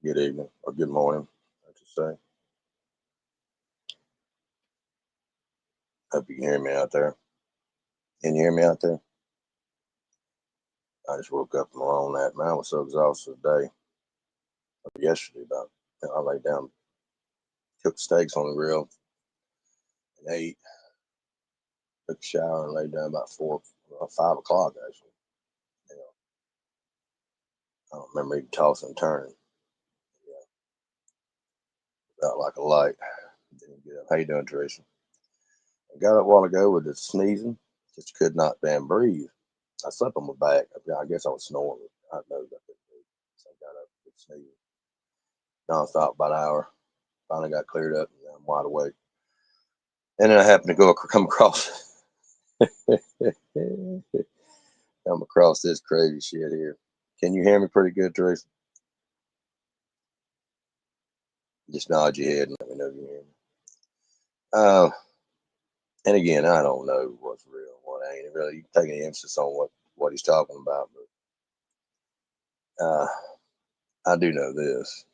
good evening, or good morning, I should say. Hope you can hear me out there. Can you hear me out there? I just woke up from on that. Man, I was so exhausted today. Yesterday, I laid down, cooked steaks on the grill, and ate, took a shower, and laid down about 5 o'clock actually. You know, I don't remember even tossing and turning. Yeah, felt like a light. Didn't get up. How you doing, Teresa? I got up a while ago with the sneezing. Just could not damn breathe. I slept on my back. I guess I was snoring. I know that. So I got up with sneezing nonstop about an hour. Finally got cleared up and I'm wide awake. And then I happened to come across this crazy shit here. Can you hear me pretty good, Teresa? Just nod your head and let me know if you hear me. And again, I don't know what's real and what ain't. Really, you can take any emphasis on what he's talking about, but I do know this.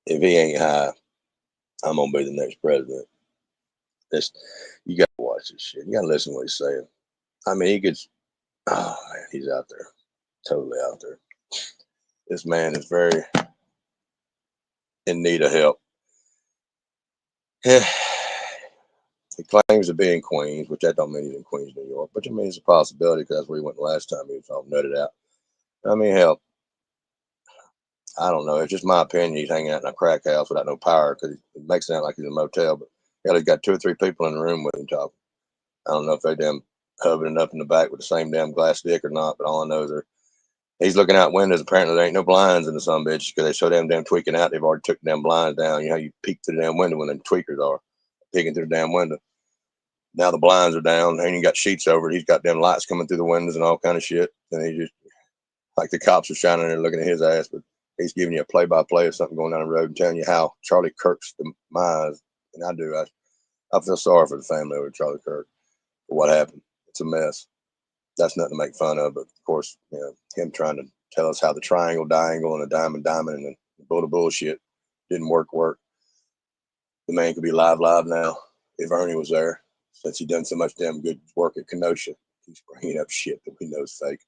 If he ain't high, I'm gonna be the next president. You gotta watch this shit. You gotta listen to what he's saying. I mean, he could. Oh man, he's out there, totally out there. This man is very in need of help. He claims to be in Queens, which I don't mean he's in Queens, New York, but I mean it's a possibility because that's where he went the last time he was all nutted out. I mean, hell, I don't know. It's just my opinion. He's hanging out in a crack house without no power because it makes it sound like he's in a motel, but hell, he's got 2 or 3 people in the room with him talking. I don't know if they damn hovering up in the back with the same damn glass dick or not, but all I know is he's looking out windows. Apparently, there ain't no blinds in the sun bitch because they so damn tweaking out. They've already took the damn blinds down. You know, you peek through the damn window when the tweakers are peeking through the damn window. Now the blinds are down, and you got sheets over it. He's got damn lights coming through the windows and all kind of shit. And he just like the cops are shining there looking at his ass, but he's giving you a play-by-play of something going down the road and telling you how Charlie Kirk's demise. And I feel sorry for the family over Charlie Kirk for what happened. It's a mess. That's nothing to make fun of, but of course, you know, him trying to tell us how the triangle, diangle, and the diamond, and the bullshit didn't work. The man could be live now if Ernie was there, since he done so much damn good work at Kenosha. He's bringing up shit that we know is fake.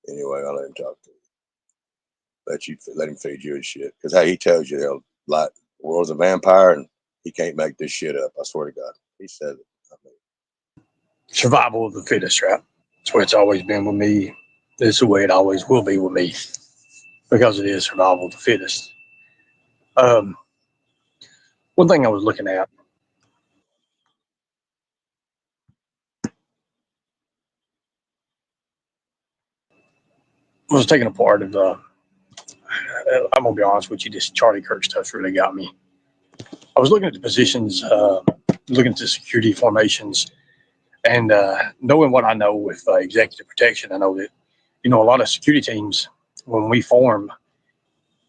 Anyway, I'll let him talk to you. Let him feed you his shit. Because hey, he tells you the world's a vampire and he can't make this shit up. I swear to God. He said it. Survival of the fittest, right? That's where it's always been with me. This is the way it always will be with me. Because it is survival of the fittest. One thing I was looking at was taking a part of I'm gonna be honest with you, this Charlie Kirk stuff really got me. I was looking at the positions, looking at the security formations, and knowing what I know with executive protection, I know that a lot of security teams when we form,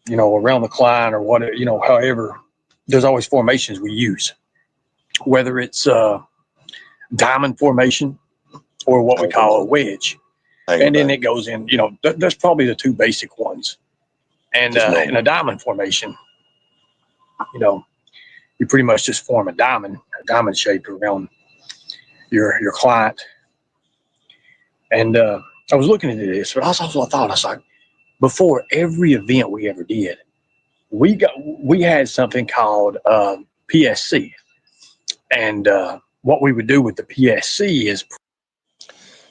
around the client or whatever, however, there's always formations we use, whether it's diamond formation or what we call a wedge, and then it goes in. That's probably the 2 basic ones. And in a diamond formation, you pretty much just form a diamond shape around your client. And I was looking at this, but also I was like, before every event we ever did, we had something called PSC, and what we would do with the PSC is.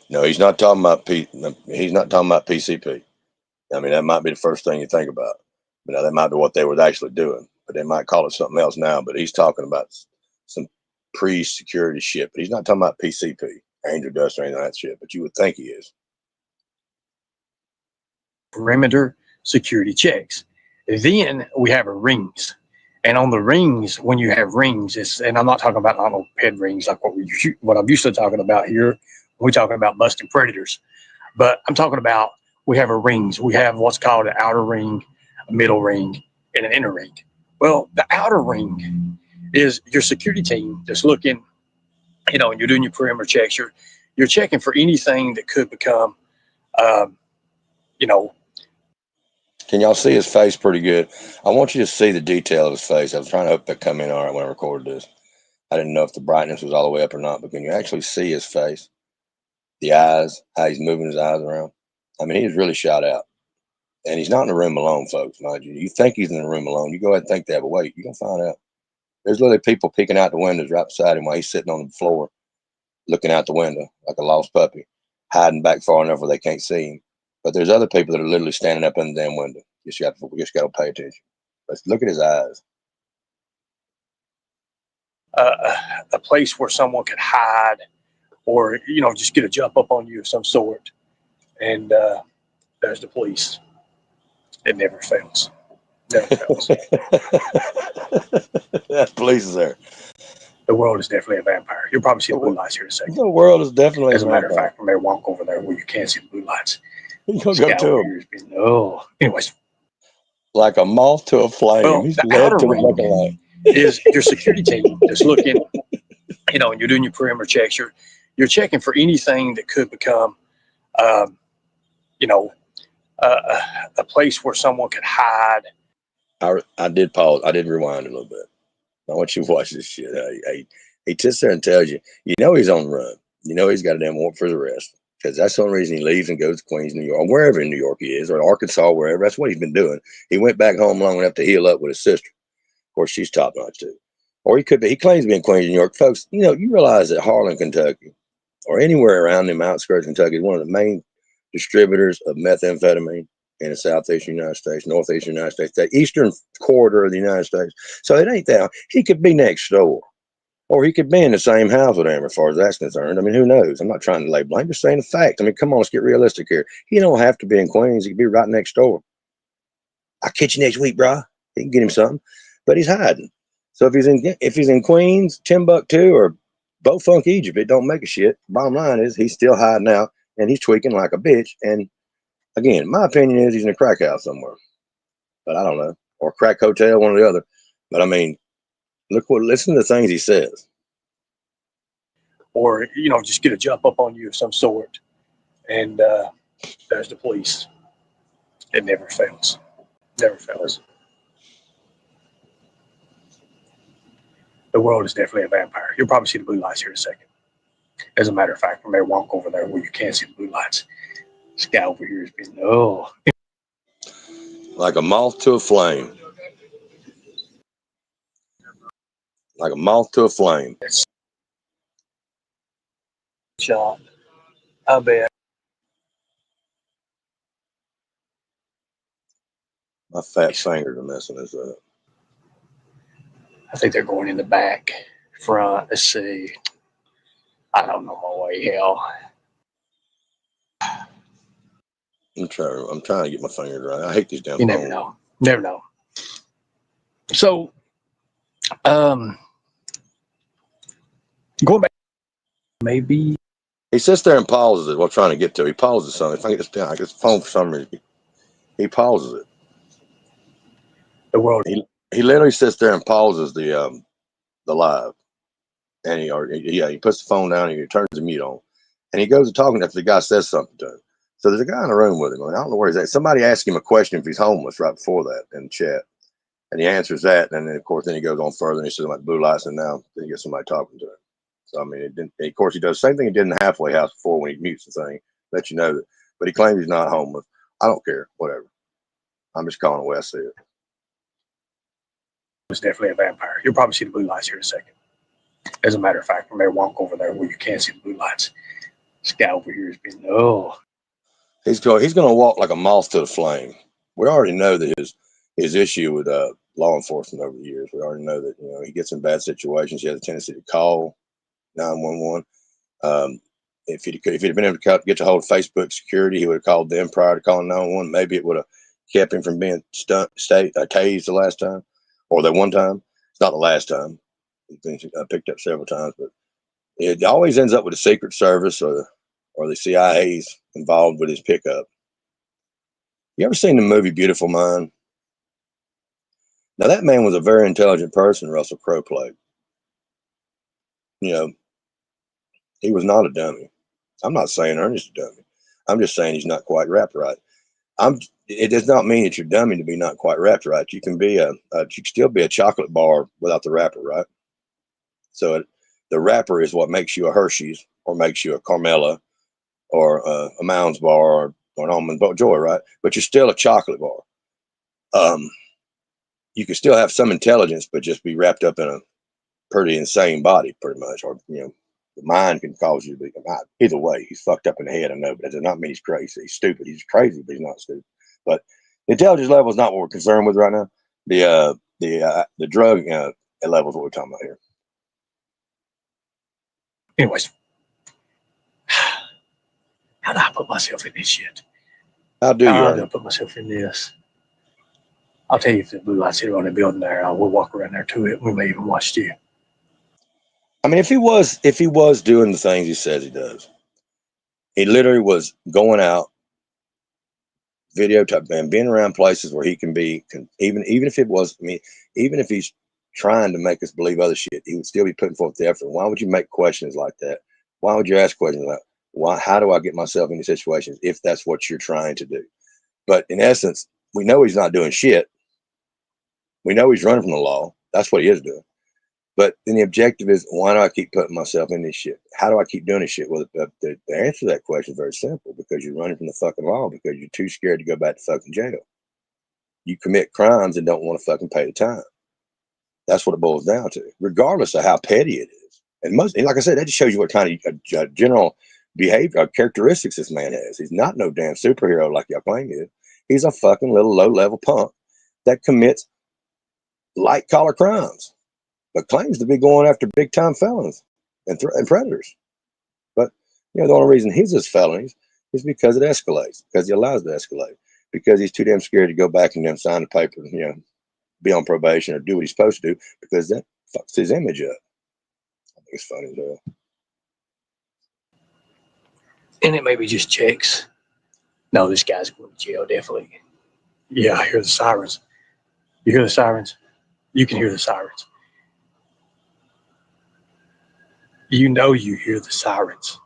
No, he's not talking about he's not talking about PCP. I mean, that might be the first thing you think about. But now that might be what they were actually doing, but they might call it something else now. But he's talking about some pre-security shit. But he's not talking about PCP, angel dust, or anything like that shit. But you would think he is. Perimeter security checks. Then we have rings. And on the rings, when you have rings, and I'm not talking about normal ped rings like what I'm used to talking about here. We're talking about busting predators. But I'm talking about we have rings. We have what's called an outer ring, a middle ring, and an inner ring. Well, the outer ring is your security team that's looking, and you're doing your perimeter checks. You're checking for anything that could become you know, Can y'all see his face pretty good? I want you to see the detail of his face. I was trying to hope that come in all right when I recorded this. I didn't know if the brightness was all the way up or not, but can you actually see his face? The eyes, how he's moving his eyes around. I mean, he's really shot out. And he's not in the room alone, folks, mind you. You think he's in the room alone. You go ahead and think that, but wait, you're going to find out. There's literally people peeking out the windows right beside him while he's sitting on the floor, looking out the window like a lost puppy, hiding back far enough where they can't see him. But there's other people that are literally standing up in the damn window. We just got to pay attention. Let's look at his eyes. a place where someone could hide or, just get a jump up on you of some sort. And there's the police. It never fails. Never fails. That police is there. The world is definitely a vampire. You'll probably see the blue lights here in a second. The world is definitely As a matter vampire. of fact, I may walk over there where you can't see the blue lights. You're going to go to him. Oh, anyways. Like a moth to a flame. Well, He's the led outer to the ring fucking light. is your security team that's looking, and you're doing your perimeter checks. You're checking for anything that could become, you know, a place where someone could hide. I did pause. I did rewind a little bit. I want you to watch this shit. He sits there and tells you, he's on the run. He's got a damn warrant for his arrest because that's the only reason he leaves and goes to Queens, New York, or wherever in New York he is, or Arkansas, wherever. That's what he's been doing. He went back home long enough to heal up with his sister. Of course, she's top notch too. Or he could be. He claims to be in Queens, New York. Folks, you realize that Harlan, Kentucky, or anywhere around them outskirts of Kentucky is one of the main distributors of methamphetamine in the southeastern United States, northeastern United States, the eastern corridor of the United States. So it ain't that. He could be next door. Or he could be in the same house with him as far as that's concerned. I mean, who knows? I'm not trying to label. I'm just saying the fact. I mean, come on, let's get realistic here. He don't have to be in Queens. He could be right next door. I'll catch you next week, bro. He can get him something. But he's hiding. So if he's in Queens, Timbuktu, or Beaufunk, Egypt, it don't make a shit. Bottom line is he's still hiding out and he's tweaking like a bitch. And again, my opinion is he's in a crack house somewhere. But I don't know. Or a crack hotel, one or the other. But I mean, listen to the things he says. Or, just get a jump up on you of some sort. And there's the police. It never fails. Never fails. The world is definitely a vampire. You'll probably see the blue lights here in a second. As a matter of fact, I may walk over there where you can't see the blue lights. This guy over here has been, like a moth to a flame. Like a moth to a flame. Shot. I bet. My fat fingers are messing this up. I think they're going in the back, front. Let's see. I don't know my way. Hell. I'm trying to get my fingers right. I hate these damn You phones. never know. Never know. So, going back, maybe He sits there and pauses it while trying to get to it. He pauses something. If I get this down, I get his phone for some reason. He pauses it. the world. He literally sits there and pauses the live, and he puts the phone down and he turns the mute on, and he goes to talking after the guy says something to him. So there's a guy in the room with him. I don't know where he's at. Somebody asked him a question if he's homeless right before that in the chat, and he answers that, and then of course he goes on further and he says about blue lights, and now then he gets somebody talking to him. So I mean, it didn't. Of course, he does the same thing he did in the halfway house before when he mutes the thing, let you know that. But he claims he's not homeless. I don't care. Whatever. I'm just calling it the way I see it. It's definitely a vampire. You'll probably see the blue lights here in a second. As a matter of fact, I may walk over there where you can't see the blue lights. This guy over here has been, He's going to walk like a moth to the flame. We already know that his issue with law enforcement over the years. We already know that he gets in bad situations. He has a tendency to call 911. If he'd been able to get a hold of Facebook security, he would have called them prior to calling 911. Maybe it would have kept him from being tased the last time, or the one time. It's not the last time. He's been picked up several times, but it always ends up with the Secret Service or the CIA's involved with his pickup. You ever seen the movie Beautiful Mind? Now that man was a very intelligent person. Russell Crowe played. He was not a dummy. I'm not saying Ernie's a dummy. I'm just saying he's not quite wrapped right. It does not mean that you're dummy to be not quite wrapped right. You can be you can still be a chocolate bar without the wrapper, right? So the wrapper is what makes you a Hershey's or makes you a Carmela or a Mounds bar or an almond joy, right? But you're still a chocolate bar. You can still have some intelligence, but just be wrapped up in a pretty insane body, pretty much. Or the mind can cause you to be. Either way, he's fucked up in the head. I know, but that does not mean he's crazy. He's stupid. He's crazy, but he's not stupid. But the intelligence level is not what we're concerned with right now. The drug level is what we're talking about here. Anyways, how do I put myself in this shit? How do you? How do I put myself in this? I'll tell you if the blue lights hit on the building there, we'll walk around there to it. We may even watch you. I mean, if he was doing the things he says he does, he literally was going out, videotape and being around places where he can be, even if it was, I mean, even if he's trying to make us believe other shit, he would still be putting forth the effort. Why would you make questions like that? Why would you ask questions like, how do I get myself in these situations if that's what you're trying to do? But in essence, we know he's not doing shit. We know he's running from the law. That's what he is doing. But then the objective is, why do I keep putting myself in this shit? How do I keep doing this shit? Well, the answer to that question is very simple. Because you're running from the fucking law. Because you're too scared to go back to fucking jail. You commit crimes and don't want to fucking pay the time. That's what it boils down to, regardless of how petty it is. And like I said, that just shows you what kind of general behavior, characteristics this man has. He's not no damn superhero like y'all claim he is. He's a fucking little low-level punk that commits light collar crimes, but claims to be going after big time felons and predators. But the only reason he's his felonies is because it escalates, because he allows it to escalate, because he's too damn scared to go back and then sign the paper, be on probation or do what he's supposed to do, because that fucks his image up. I think it's funny as hell. And it maybe just checks. No, this guy's going to jail, definitely. Yeah, I hear the sirens. You hear the sirens? You can hear the sirens. You know you hear the sirens.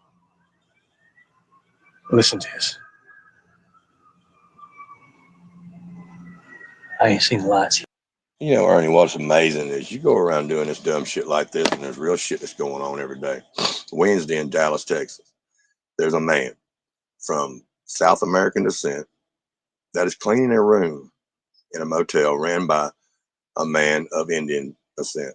Listen to this. I ain't seen the lights yet. Ernie, what's amazing is you go around doing this dumb shit like this, and there's real shit that's going on every day. Wednesday in Dallas, Texas, there's a man from South American descent that is cleaning a room in a motel ran by a man of Indian descent.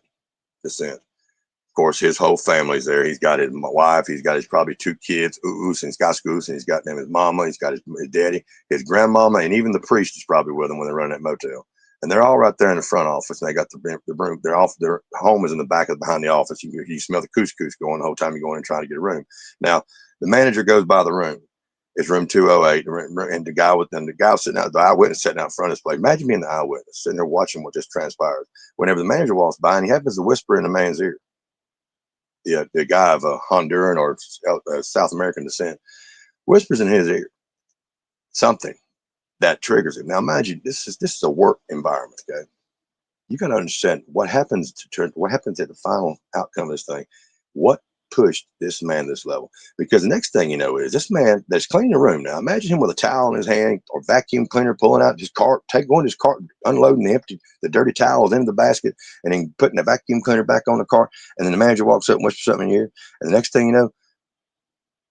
Of course, his whole family's there. He's got his wife. He's got his probably 2 kids, and he's got Scoos, and he's got his mama. He's got his daddy, his grandmama, and even the priest is probably with him when they run that motel. And they're all right there in the front office. And they got the room. Their home is in the back of behind the office. You smell the couscous going the whole time you're going and trying to get a room. Now, the manager goes by the room. It's room 208, and the guy was sitting out, the eyewitness sitting out in front of this place. Imagine being the eyewitness, sitting there watching what just transpires. Whenever the manager walks by, and he happens to whisper in the man's ear, the guy of Honduran or South American descent, whispers in his ear something that triggers him. Now, imagine this is a work environment. Okay, you got to understand what happens at the final outcome of this thing. What pushed this man to this level? Because the next thing you know is this man that's cleaning the room. Now, imagine him with a towel in his hand or vacuum cleaner, pulling out his cart, going to his cart, unloading the dirty towels into the basket, and then putting the vacuum cleaner back on the cart. And then the manager walks up and whispers something in your ear. And the next thing you know,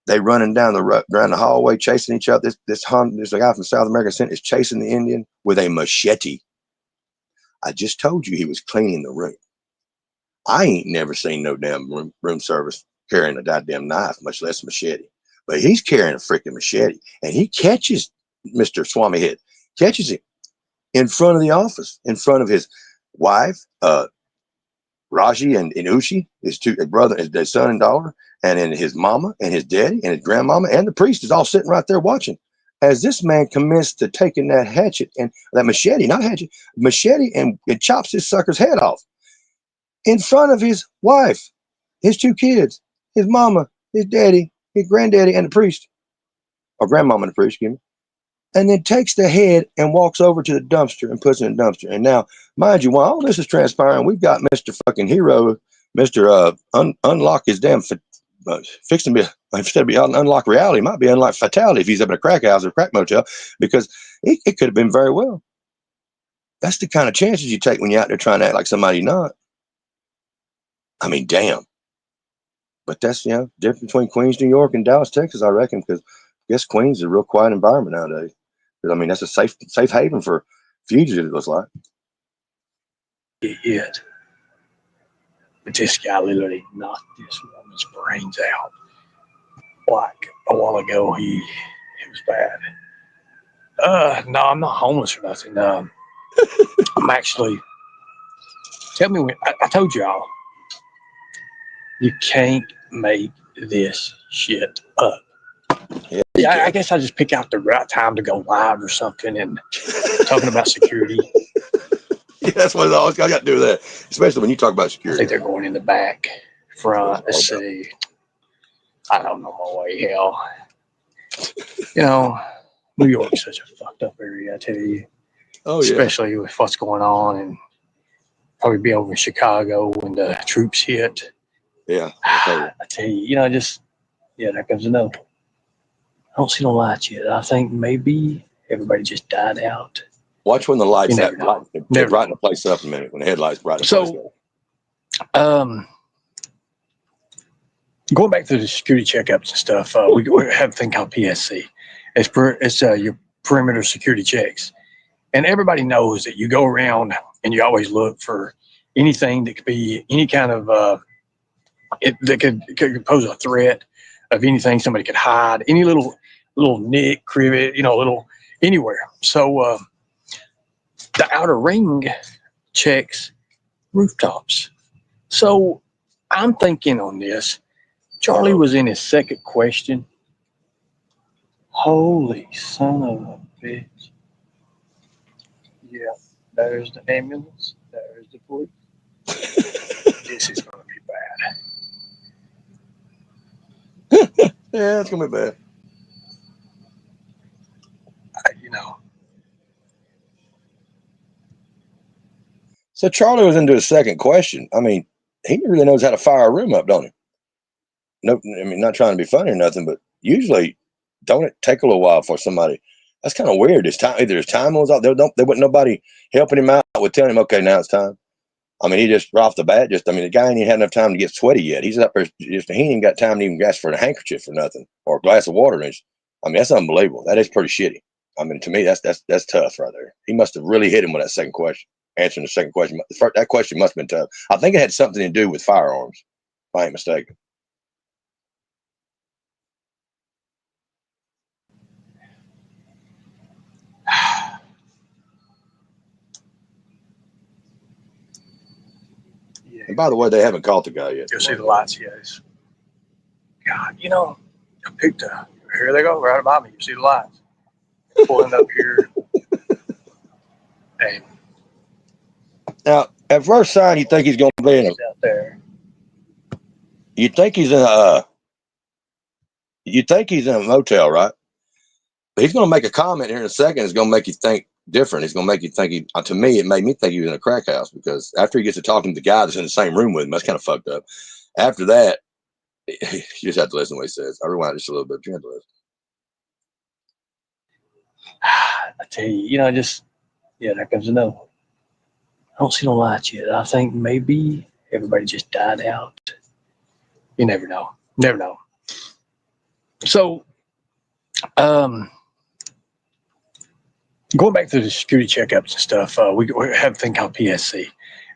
they running down the hallway, chasing each other. This guy from South America is chasing the Indian with a machete. I just told you he was cleaning the room. I ain't never seen no damn room service carrying a goddamn knife, much less a machete. But he's carrying a freaking machete, and he catches Mr. Swami Head, catches him in front of the office, in front of his wife, Raji and Ushi, his brother, his son and daughter, and then his mama and his daddy and his grandmama, and the priest is all sitting right there watching. As this man commits to taking that hatchet and that machete, and it chops this sucker's head off in front of his wife, his 2 kids, his mama, his daddy, his granddaddy, and the priest, or grandmama and the priest, excuse me, and then takes the head and walks over to the dumpster and puts it in the dumpster. And now, mind you, while all this is transpiring, we've got Mr. fucking Hero, Mr. Unlock his damn fixing to be, instead of be unlock reality, might be unlock fatality if he's up in a crack house or a crack motel, because it could have been very well. That's the kind of chances you take when you're out there trying to act like somebody you're not. I mean, damn. But that's, difference between Queens, New York, and Dallas, Texas, I reckon, because I guess Queens is a real quiet environment nowadays. Because, I mean, that's a safe haven for fugitives, it looks like. Yet, but this guy literally knocked this woman's brains out. Like a while ago, it was bad. No, I'm not homeless or nothing. I'm actually. Tell me when I told y'all you can't make this shit up. Yeah, I guess I just pick out the right time to go live or something and talking about security. Yeah, that's what I got to do that, especially when you talk about I security. think they're going in the back, front. Let's see. I don't know my way. Hell, New York's such a fucked up area. I tell you. Oh yeah. Especially with what's going on, and probably be over in Chicago when the troops hit. Yeah. I tell you, there comes another one. I don't see no lights yet. I think maybe everybody just died out. Watch when the lights You never know. They brighten the place up a minute when the headlights brighten the place up. Going back to the security checkups and stuff, we have a thing called PSC. It's your perimeter security checks. And everybody knows that you go around and you always look for anything that could be any kind of that could pose a threat of anything somebody could hide, any little nick, crivet, little anywhere. So the outer ring checks rooftops. So I'm thinking on this. Charlie was in his second question. Holy son of a bitch. Yeah, there's the ambulance. There's the police. This is going to be bad. Yeah, it's going to be bad. So Charlie was into his second question. I mean, he really knows how to fire a room up, don't he? No, I mean, not trying to be funny or nothing, but usually, don't it take a little while for somebody? That's kind of weird. Either his time was out. There wasn't nobody helping him out with telling him, okay, now it's time. I mean, he just right off the bat, the guy ain't even had enough time to get sweaty yet. He's up there, he ain't even got time to even ask for a handkerchief or nothing or a glass of water. I mean, that's unbelievable. That is pretty shitty. I mean, to me, that's tough right there. He must have really hit him with that second question, answering the second question. That question must have been tough. I think it had something to do with firearms, if I ain't mistaken. Yeah. And by the way, they haven't caught the guy yet. You'll see the lights, yes. God, I picked up. Here they go, right above me. You see the lights. Pulling up here. Hey. Now, at first sign, you think he's going to be in a. Out there. You think he's in a. You think he's in a motel, right? But he's going to make a comment here in a second. It's going to make you think different. It's going to make you think. To me, it made me think he was in a crack house because after he gets to talking to the guy that's in the same room with him, that's kind of fucked up. After that, you just have to listen to what he says. I rewind just a little bit. You have to listen. I tell you, there comes another one. I don't see no lights yet. I think maybe everybody just died out. You never know. Never know. So, going back to the security checkups and stuff, we have a thing called PSC.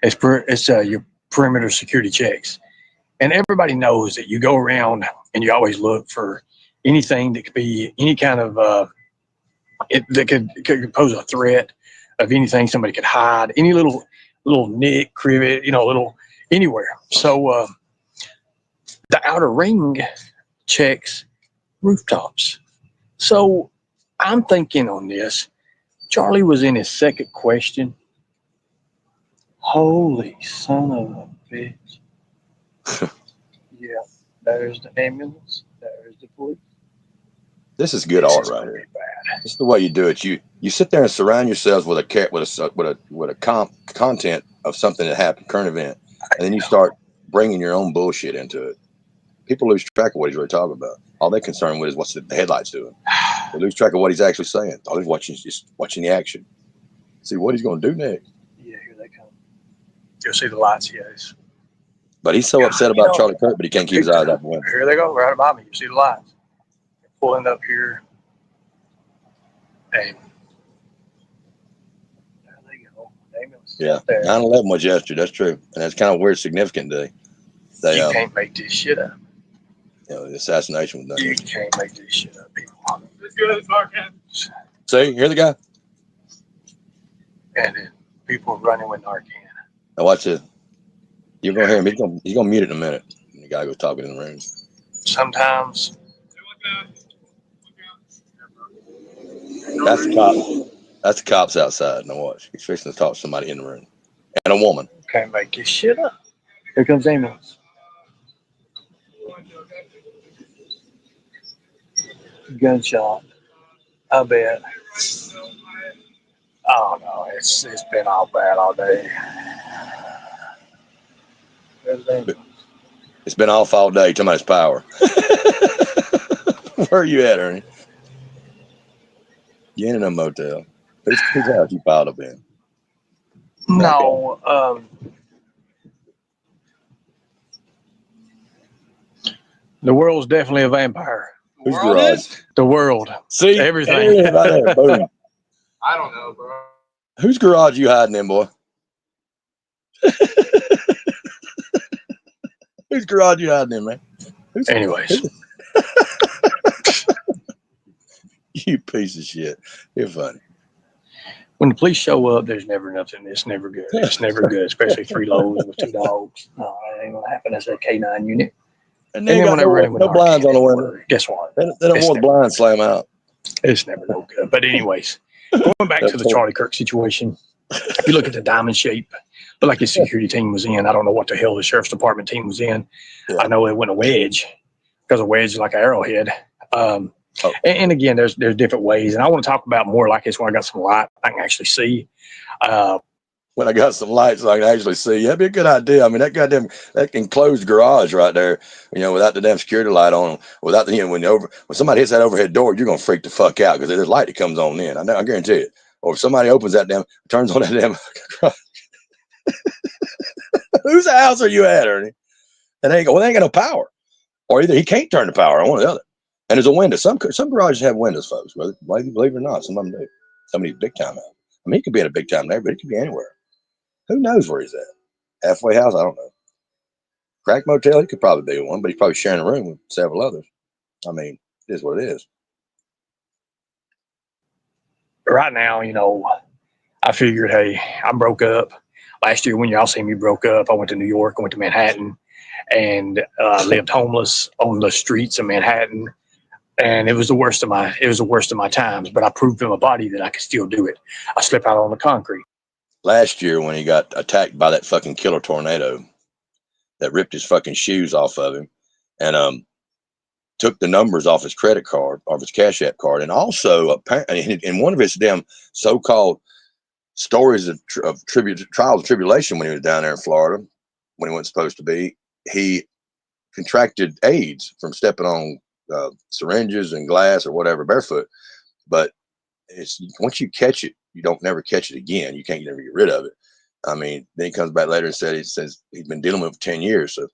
It's your perimeter security checks. And everybody knows that you go around and you always look for anything that could be any kind of that could pose a threat of anything somebody could hide, any little nick, crivet, little anywhere. So the outer ring checks rooftops. So I'm thinking on this. Charlie was in his second question. Holy son of a bitch. Yeah, there's the ambulance. There's the police. This is good art right here. This is the way you do it. You sit there and surround yourselves with a content of something that happened, current event, and then you start bringing your own bullshit into it. People lose track of what he's really talking about. All they're concerned with is what's the headlights doing. They lose track of what he's actually saying. All they're watching is just watching the action. See what he's going to do next. Yeah, here they come. You'll see the lights, yes. But he's so upset about Charlie Kirk, but he can't keep his eyes out the window. Here they go, right above me. You see the lights. Pulling up here. And there they go. Yeah, 9/11 was yesterday. That's true, and that's kind of weird, significant day. They, you can't make this shit up. You know, the assassination was done. You can't make this shit up, people. Let's go to the market. See, hear the guy. And then people running with Narcan. Now watch this. You're gonna hear him. He's gonna mute it in a minute. And the guy goes talking in the room. Sometimes. That's the cop. That's the cops outside. Now watch. He's fixing to talk to somebody in the room. And a woman. Can't make this shit up. Here comes ambulance. Gunshot. I bet. Oh no, it's been all bad all day. It's been off all day. Too much power. Where are you at, Ernie? You in a motel? Whose house you piled up in? No, the world's definitely a vampire. Whose garage? The world. See everything. Right there, boom. I don't know, bro. Whose garage you hiding in, boy? Whose garage you hiding in, man? Anyways. You piece of shit. You're funny. When the police show up, there's never nothing. It's never good. It's never good, especially 3 loads with 2 dogs. No, that ain't going to happen. That's a K9 unit. And then got no blinds on the window. Guess what? They don't want the blinds slam out. It's never no good. But anyways, going back to the Charlie Kirk situation, if you look at the diamond shape, looked like his security team was in. I don't know what the hell the sheriff's department team was in. Yeah. I know it went a wedge because a wedge is like an arrowhead. And again, there's different ways. And I want to talk about more like this when I got some light I can actually see. When I got some lights I can actually see, that'd be a good idea. I mean, that enclosed garage right there, without the damn security light on, without the, when somebody hits that overhead door, you're going to freak the fuck out because there's light that comes on in. I guarantee it. Or if somebody opens that turns on that damn whose house are you at, Ernie? They ain't got no power. Or either he can't turn the power on, one or the other. And there's a window. Some garages have windows, folks. Whether you believe it or not, some of them do. Some of these big time out. I mean, he could be in a big time neighborhood. He could be anywhere. Who knows where he's at? Halfway house? I don't know. Crack motel? He could probably be one, but he's probably sharing a room with several others. I mean, it is what it is. Right now, I figured, hey, I broke up. Last year when y'all see me broke up, I went to New York, I went to Manhattan, and lived homeless on the streets of Manhattan. And it was the worst of my times, but I proved in my body that I could still do it. I slept out on the concrete. Last year when he got attacked by that fucking killer tornado that ripped his fucking shoes off of him and took the numbers off his credit card, off his Cash App card, and also apparently in one of his damn so-called stories of trials and tribulation when he was down there in Florida, when he wasn't supposed to be, he contracted AIDS from stepping on syringes and glass or whatever barefoot. But once you catch it, you don't never catch it again. You can't never get rid of it. I mean, then he comes back later and says he's been dealing with it for 10 years. So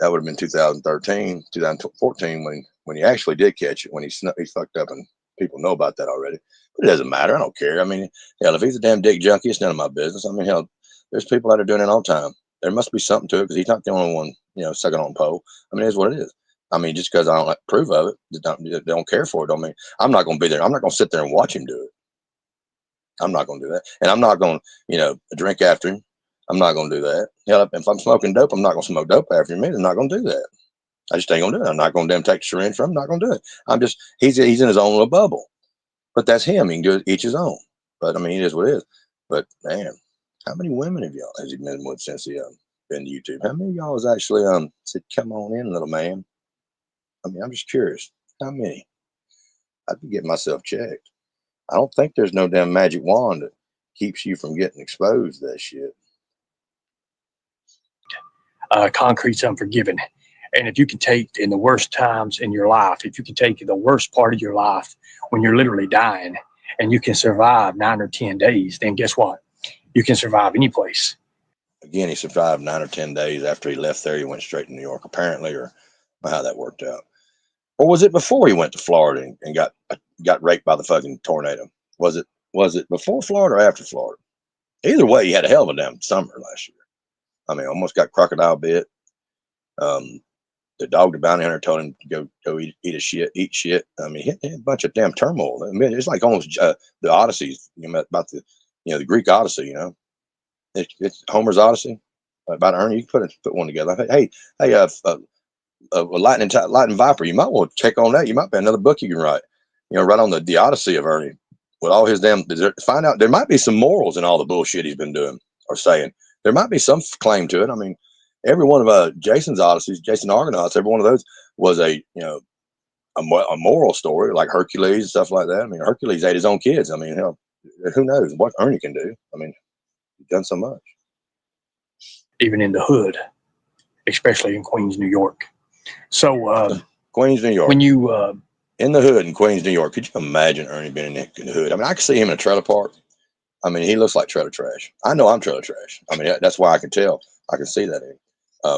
that would have been 2013, 2014 when he actually did catch it, when he fucked up, and people know about that already. But it doesn't matter. I don't care. I mean, hell, if he's a damn dick junkie, it's none of my business. I mean, hell, there's people out there doing it all the time. There must be something to it because he's not the only one, sucking on pole. I mean, it's what it is. I mean, just because I don't approve of it, they don't care for it, don't mean I'm not going to be there. I'm not going to sit there and watch him do it. I'm not going to do that. And I'm not going to, drink after him. I'm not going to do that. Hell, if I'm smoking dope, I'm not going to smoke dope after him. I'm not going to do that. I just ain't going to do it. I'm not going to damn take the syringe from him. I'm not going to do it. He's in his own little bubble. But that's him. He can do it each his own. But, I mean, it is what it is. But, man, how many women has he been with since he been to YouTube? How many of y'all has actually said, come on in, little man? I mean, I'm just curious. How many? I'd be getting myself checked. I don't think there's no damn magic wand that keeps you from getting exposed to that shit. Concrete's unforgiving. And if you can take in the worst times in your life, if you can take the worst part of your life when you're literally dying and you can survive 9 or 10 days, then guess what? You can survive any place. Again, he survived 9 or 10 days after he left there. He went straight to New York, apparently, or how that worked out. Or was it before he went to Florida and got raped by the fucking tornado? Was it before Florida or after Florida? Either way, he had a hell of a damn summer last year. I mean, almost got crocodile bit. The dog, the bounty hunter, told him to go eat shit. I mean, he had a bunch of damn turmoil. I mean, it's like almost the Odyssey, about the the Greek Odyssey. It's Homer's Odyssey about Ernie. You can put one together. Hey, Lightning Viper. You might want to check on that. You might be another book you can write. Right on the Odyssey of Ernie with all his damn. Find out there might be some morals in all the bullshit he's been doing or saying. There might be some claim to it. I mean, every one of Jason's Odysseys, Jason Argonauts, every one of those was a moral story, like Hercules and stuff like that. I mean, Hercules ate his own kids. I mean, hell, who knows what Ernie can do? I mean, he's done so much. Even in the hood, especially in Queens, New York. So, Queens, New York. When you in the hood in Queens, New York, could you imagine Ernie being in the hood? I mean, I could see him in a trailer park. I mean, he looks like trailer trash. I know I'm trailer trash. I mean, that's why I can tell. I can see that in him.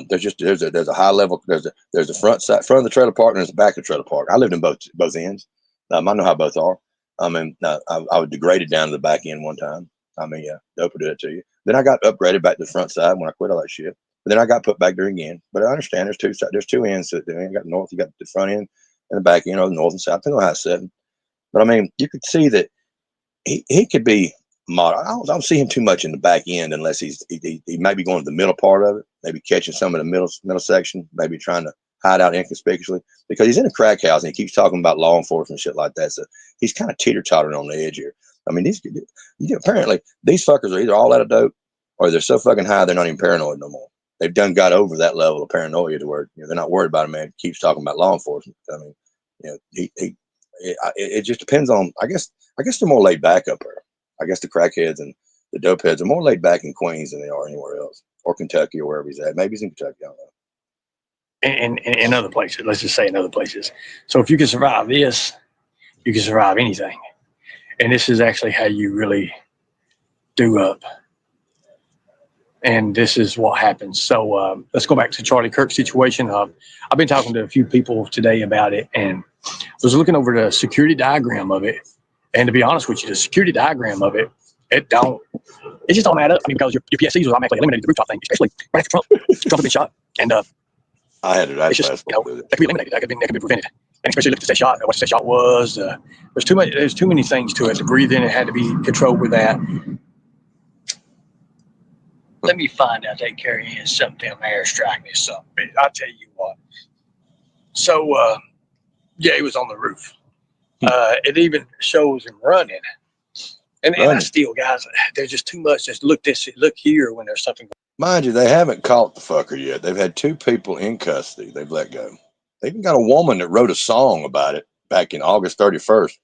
There's a high level. There's the front of the trailer park and there's the back of the trailer park. I lived in both ends. I know how both are. I mean, I was degraded down to the back end one time. I mean, yeah, Doper did it to you. Then I got upgraded back to the front side when I quit all that shit. But then I got put back there again. But I understand there's two ends to it. You got north, you got the front end and the back end, or the north and south. Depending on how it's setting. But I mean, you could see that he could be model. I don't see him too much in the back end unless he might be going to the middle part of it, maybe catching some of the middle section, maybe trying to hide out inconspicuously because he's in a crack house and he keeps talking about law enforcement and shit like that. So he's kind of teeter-tottering on the edge here. I mean, apparently these fuckers are either all out of dope or they're so fucking high they're not even paranoid no more. They've got over that level of paranoia to where they're not worried about a man who keeps talking about law enforcement. I mean, it just depends on. I guess they're more laid back up there. I guess the crackheads and the dope heads are more laid back in Queens than they are anywhere else, or Kentucky, or wherever he's at. Maybe he's in Kentucky. I don't know. In other places, let's just say in other places. So if you can survive this, you can survive anything. And this is actually how you really do up. And this is what happens. So let's go back to Charlie Kirk's situation. I've been talking to a few people today about it, and I was looking over the security diagram of it. And to be honest with you, the security diagram of it, it just don't add up. I mean, because your PSCs was automatically eliminated the rooftop thing, especially right after Trump had been shot. And I had it. It's just, that could be eliminated. That could be prevented. And especially look at the shot, what the shot was. There's too many things to it. The breathing, it had to be controlled with that. Let me find out they carry in some damn airstrike or something. I'll tell you what. So, yeah, he was on the roof. It even shows him running. And I still, guys, there's just too much. Just look here when there's something. Mind you, they haven't caught the fucker yet. They've had 2 people in custody. They've let go. They even got a woman that wrote a song about it back in August 31st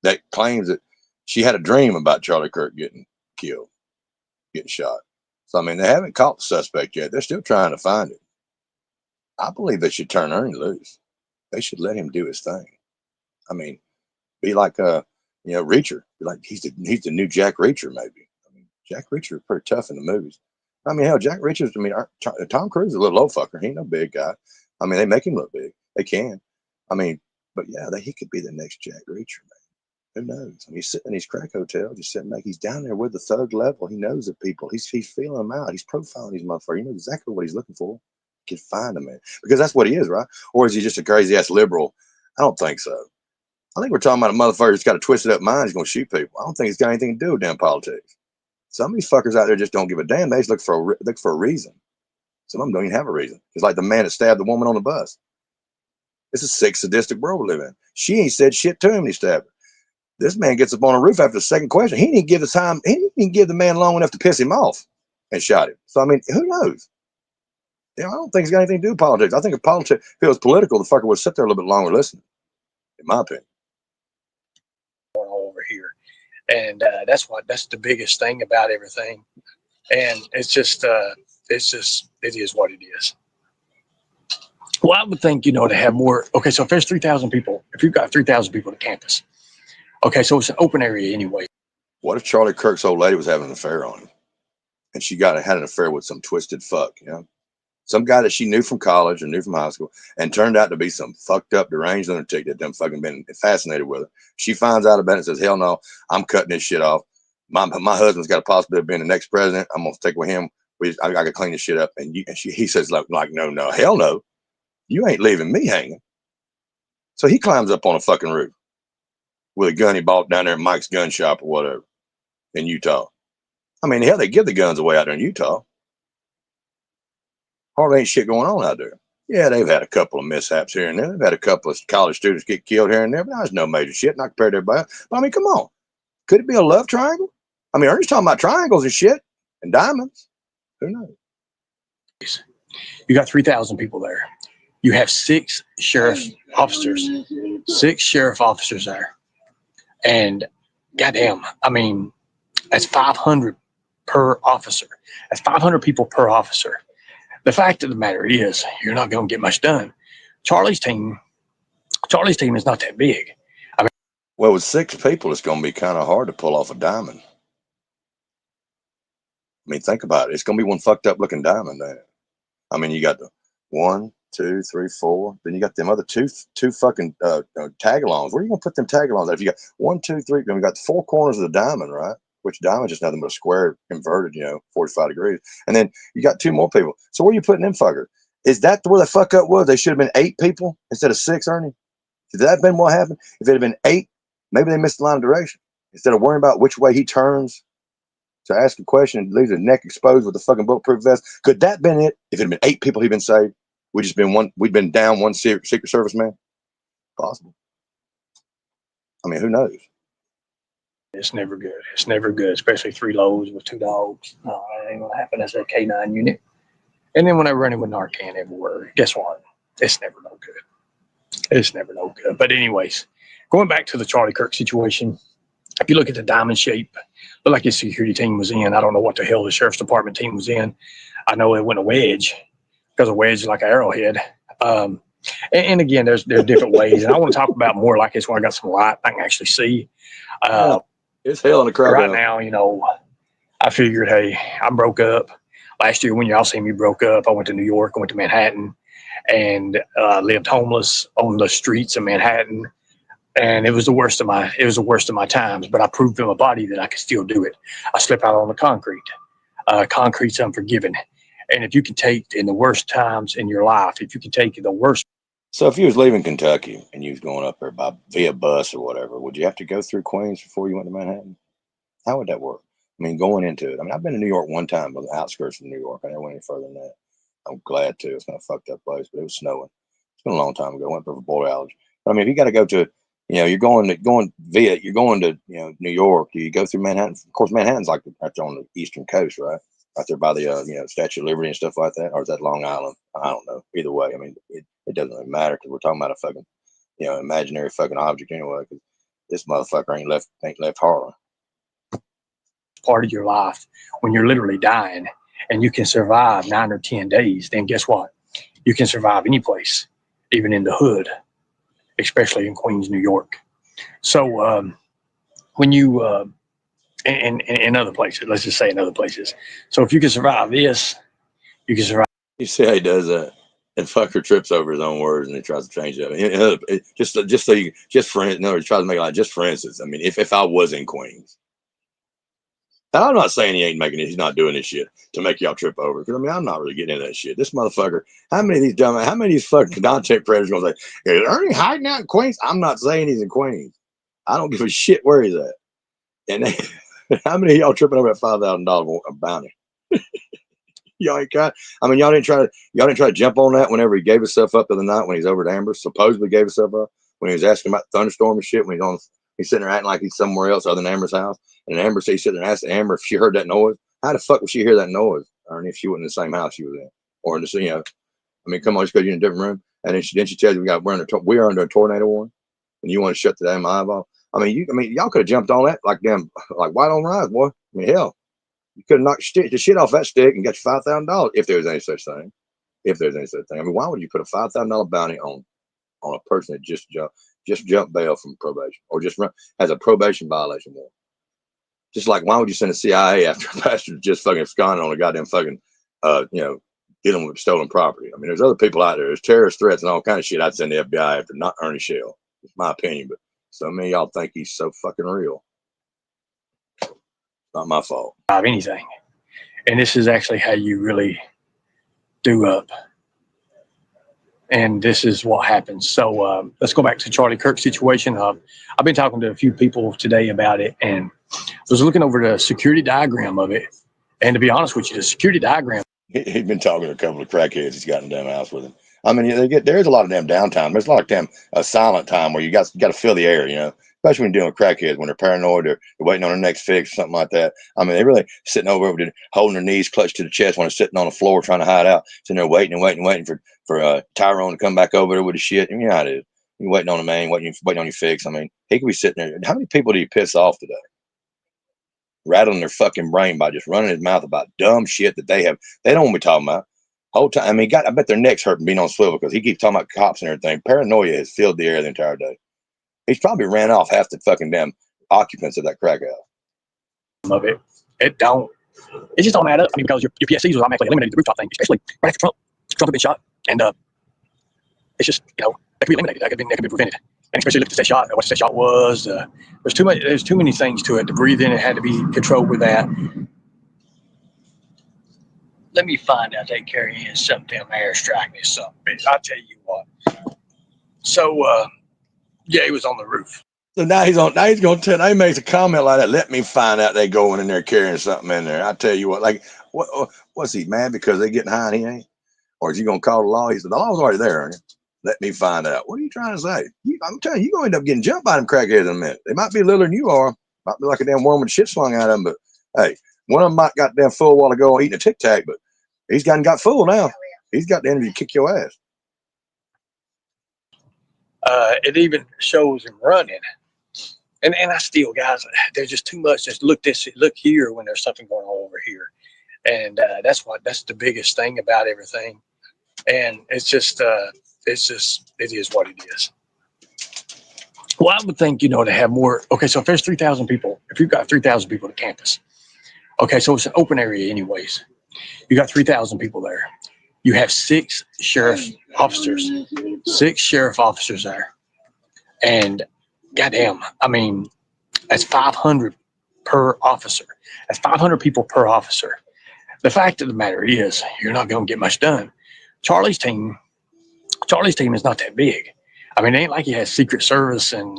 that claims that she had a dream about Charlie Kirk getting killed, getting shot. So, I mean, they haven't caught the suspect yet. They're still trying to find him. I believe they should turn Ernie loose. They should let him do his thing. I mean, be like Reacher. Be like he's the new Jack Reacher, maybe. I mean, Jack Reacher is pretty tough in the movies. I mean, hell, Jack Reacher's. I mean, Tom Cruise is a little low fucker. He ain't no big guy. I mean, they make him look big. They can. I mean, but yeah, he could be the next Jack Reacher, man. Who knows? I mean, he's sitting in his crack hotel, just sitting back. He's down there with the thug level. He knows the people. He's feeling them out. He's profiling these motherfuckers. He knows exactly what he's looking for. He can find them, man. Because that's what he is, right? Or is he just a crazy ass liberal? I don't think so. I think we're talking about a motherfucker that's got a twisted up mind. He's going to shoot people. I don't think it's got anything to do with damn politics. Some of these fuckers out there just don't give a damn. They just look for a reason. Some of them don't even have a reason. It's like the man that stabbed the woman on the bus. It's a sick, sadistic world we live in. She ain't said shit to him when he stabbed her. This man gets up on a roof after the second question. He didn't give the time. He didn't give the man long enough to piss him off and shot him. So, I mean, who knows? I don't think it's got anything to do with politics. I think if it was political, the fucker would sit there a little bit longer listening, in my opinion. Over here. And that's the biggest thing about everything. And it is what it is. Well, I would think, to have more. Okay, so if there's 3,000 people, if you've got 3,000 people at campus, okay, so it's an open area anyway. What if Charlie Kirk's old lady was having an affair on him, and she had an affair with some twisted fuck, some guy that she knew from college or knew from high school, and turned out to be some fucked up, deranged lunatic that them fucking been fascinated with her. She finds out about it and says, "Hell no, I'm cutting this shit off. My husband's got a possibility of being the next president. I'm gonna stick with him. I got to clean this shit up." And he says, like, no, hell no, you ain't leaving me hanging. So he climbs up on a fucking roof with a gun he bought down there at Mike's gun shop or whatever in Utah. I mean, hell, they give the guns away out there in Utah. Hardly ain't shit going on out there. Yeah, they've had a couple of mishaps here and there. They've had a couple of college students get killed here and there, but there's no major shit, not compared to everybody. But I mean, come on. Could it be a love triangle? I mean, Ernie's talking about triangles and shit and diamonds. Who knows? You got 3,000 people there. You have 6 sheriff officers. 6 sheriff officers there. And goddamn, I mean, that's 500 per officer. That's 500 people per officer. The fact of the matter is, you're not going to get much done. Charlie's team is not that big. I mean, well, with 6 people, it's going to be kind of hard to pull off a diamond. I mean, think about it. It's going to be one fucked up looking diamond there. I mean, you got the 1, 2, 3, 4. Then you got them other two fucking tag-alongs. Where are you going to put them tag-alongs? If you got 1, 2, 3, then we got the 4 corners of the diamond, right? Which diamond is just nothing but a square inverted, 45 degrees. And then you got 2 more people. So where are you putting them fuckers? Is that where the fuck up was? They should have been 8 people instead of 6, Ernie. Did that have been what happened? If it had been 8, maybe they missed the line of direction. Instead of worrying about which way he turns to ask a question and leaves his neck exposed with a fucking bulletproof vest, could that been it? If it had been 8 people, he'd been saved. We'd been down 1 Secret Service man. Possible. I mean, who knows? it's never good. It's never good, especially 3 lows with 2 dogs. No, it ain't going to happen as a K9 unit. And then when I run it with Narcan everywhere, guess what? It's never no good. It's never no good. But anyways, going back to the Charlie Kirk situation, if you look at the diamond shape, looked like his security team was in. I don't know what the hell the sheriff's department team was in. I know it went a wedge because a wedge is like an arrowhead. And again, there's different ways. And I want to talk about more like this when I got some light I can actually see. It's hell in the crowd. Right now, I figured, hey, I broke up. Last year when y'all seen me broke up, I went to New York, I went to Manhattan, and lived homeless on the streets of Manhattan. And it was the worst of my times, but I proved to my body that I could still do it. I slept out on the concrete. Concrete's unforgiving. And if you can take in the worst times in your life, if you can take the worst. So if you was leaving Kentucky and you was going up there via bus or whatever, would you have to go through Queens before you went to Manhattan? How would that work? I mean, going into it. I mean, I've been to New York one time, but the outskirts of New York. I never went any further than that. I'm glad to. It's not a fucked up place, but it was snowing. It's been a long time ago. I went for boiler allergy. But I mean, if you got to go to, you're going to New York. Do you go through Manhattan? Of course, Manhattan's like right there on the eastern coast, right? Right there by the Statue of Liberty and stuff like that, or is that Long Island? I don't know. Either way, I mean, it doesn't really matter because we're talking about a fucking, imaginary fucking object anyway. Because this motherfucker ain't left Harlem. Part of your life when you're literally dying, and you can survive 9 or 10 days. Then guess what? You can survive any place, even in the hood, especially in Queens, New York. So when you in other places, let's just say in other places. So if you can survive this, you can survive. You see how he does that? And fucker trips over his own words and he tries to change it. Just so you, just for no, he tries to make it like, just for instance. I mean, if I was in Queens, and I'm not saying he ain't making it, he's not doing this shit to make y'all trip over. Because I mean, I'm not really getting into that shit. This motherfucker, how many of these fucking content predators gonna say, is Ernie hiding out in Queens? I'm not saying he's in Queens. I don't give a shit where he's at. And how many of y'all tripping over that $5,000 bounty? Y'all ain't trying. I mean, y'all didn't try to jump on that whenever he gave himself up the other night when he's over at Amber. Supposedly gave himself up when he was asking about thunderstorm and shit. When he's sitting there acting like he's somewhere else other than Amber's house. And Amber said, he's sitting there asking Amber if she heard that noise. How the fuck would she hear that noise? Or if she wasn't in the same house she was in, or in the I mean, come on, just because you're in a different room. And then she tells you we are under a tornado warning, and you want to shut the damn eyeball. I mean, y'all could have jumped on that like white on rice, boy. I mean, hell. You could have knocked the shit off that stick and got you $5,000 if there was any such thing. if there's any such thing. I mean, why would you put a $5,000 bounty on a person that just jumped bail from probation, or just has a probation violation warrant? Just like, why would you send a CIA after a bastard just fucking absconding on a goddamn fucking, dealing with stolen property? I mean, there's other people out there. There's terrorist threats and all kind of shit. I'd send the FBI after, not Ernie Shell. It's my opinion, but so many of y'all think he's so fucking real. Not my fault. Of anything. And this is actually how you really do up. And this is what happens. So let's go back to Charlie Kirk's situation. I've been talking to a few people today about it, and I was looking over the security diagram of it. And to be honest with you, the security diagram. He's been talking to a couple of crackheads he's got in the damn house with him. I mean, there's a lot of damn downtime. There's a lot of damn silent time where you got to fill the air, especially when you're dealing with crackheads, when they're paranoid, they're waiting on their next fix or something like that. I mean, they're really sitting over there, holding their knees clutched to the chest when they're sitting on the floor trying to hide out, sitting there waiting for Tyrone to come back over there with the shit. You know how it is. You're waiting on a man, waiting on your fix. I mean, he could be sitting there. How many people do you piss off today? Rattling their fucking brain by just running his mouth about dumb shit that they don't want to be talking about. Whole time, I mean, I bet their necks hurt being on swivel because he keeps talking about cops and everything. Paranoia has filled the air the entire day. He's probably ran off half the fucking damn occupants of that crack house. Of it. It just don't add up. I mean, because your PSCs was automatically eliminated the rooftop thing, especially right after Trump. Trump had been shot, and it's just, that could be eliminated. That could be prevented. And especially look at the state shot, what the state shot was. There's too many things to it. The breathing, it had to be controlled with that. Let me find out they carry in some damn airstrike or something. I'll tell you what. So, yeah, he was on the roof. So now he's going to tell. Now he makes a comment like that. Let me find out they going in there carrying something in there. I tell you what, like, what's he mad because they getting high and he ain't? Or is he going to call the law? He said, the law's already there, Ernie. Let me find out. What are you trying to say? I'm telling you, you're going to end up getting jumped by them crackheads in a minute. They might be littler than you are. Might be like a damn worm with shit slung out of them. But, hey, one of them might got damn full a while ago eating a Tic Tac, but he's got full now. He's got the energy to kick your ass. It even shows him running. And I still, guys, there's just too much. Just look here when there's something going on over here. And that's the biggest thing about everything. And it is what it is. Well, I would think, to have more. Okay, so if there's 3,000 people, if you've got 3,000 people at campus, okay, so it's an open area anyways. You got 3,000 people there. You have 6 sheriff officers there. And goddamn, I mean, that's 500 per officer. That's 500 people per officer. The fact of the matter is, you're not going to get much done. Charlie's team is not that big. I mean, it ain't like he has Secret Service and,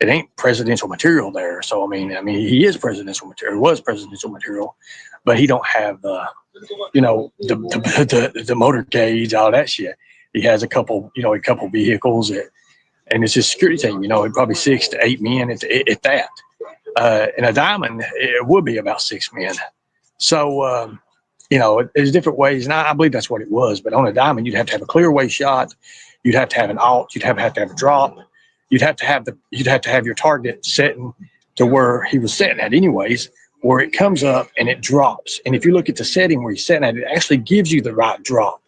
it ain't presidential material there. So, I mean, he is presidential material, was presidential material, but he don't have, the motorcades, all that shit. He has a couple vehicles, and it's his security team, probably 6 to 8 men at that. In a diamond, it would be about 6 men. So, there's different ways, and I believe that's what it was. But on a diamond, you'd have to have a clear way shot. You'd have to have an alt. You'd have to have a drop. You'd have to have your target setting to where he was setting at, anyways, where it comes up and it drops. And if you look at the setting where he's setting at, it actually gives you the right drop.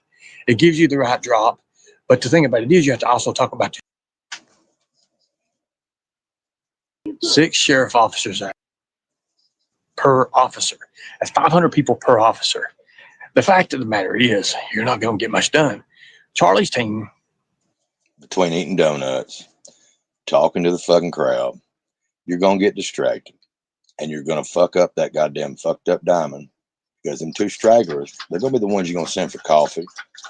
It gives you the right drop. But the thing about it is, you have to also talk about 6 sheriff officers there per officer. That's 500 people per officer. The fact of the matter is, you're not going to get much done. Charlie's team. Between eating donuts, talking to the fucking crowd, you're going to get distracted. And you're going to fuck up that goddamn fucked up diamond. Because them 2 stragglers, they're going to be the ones you're going to send for coffee,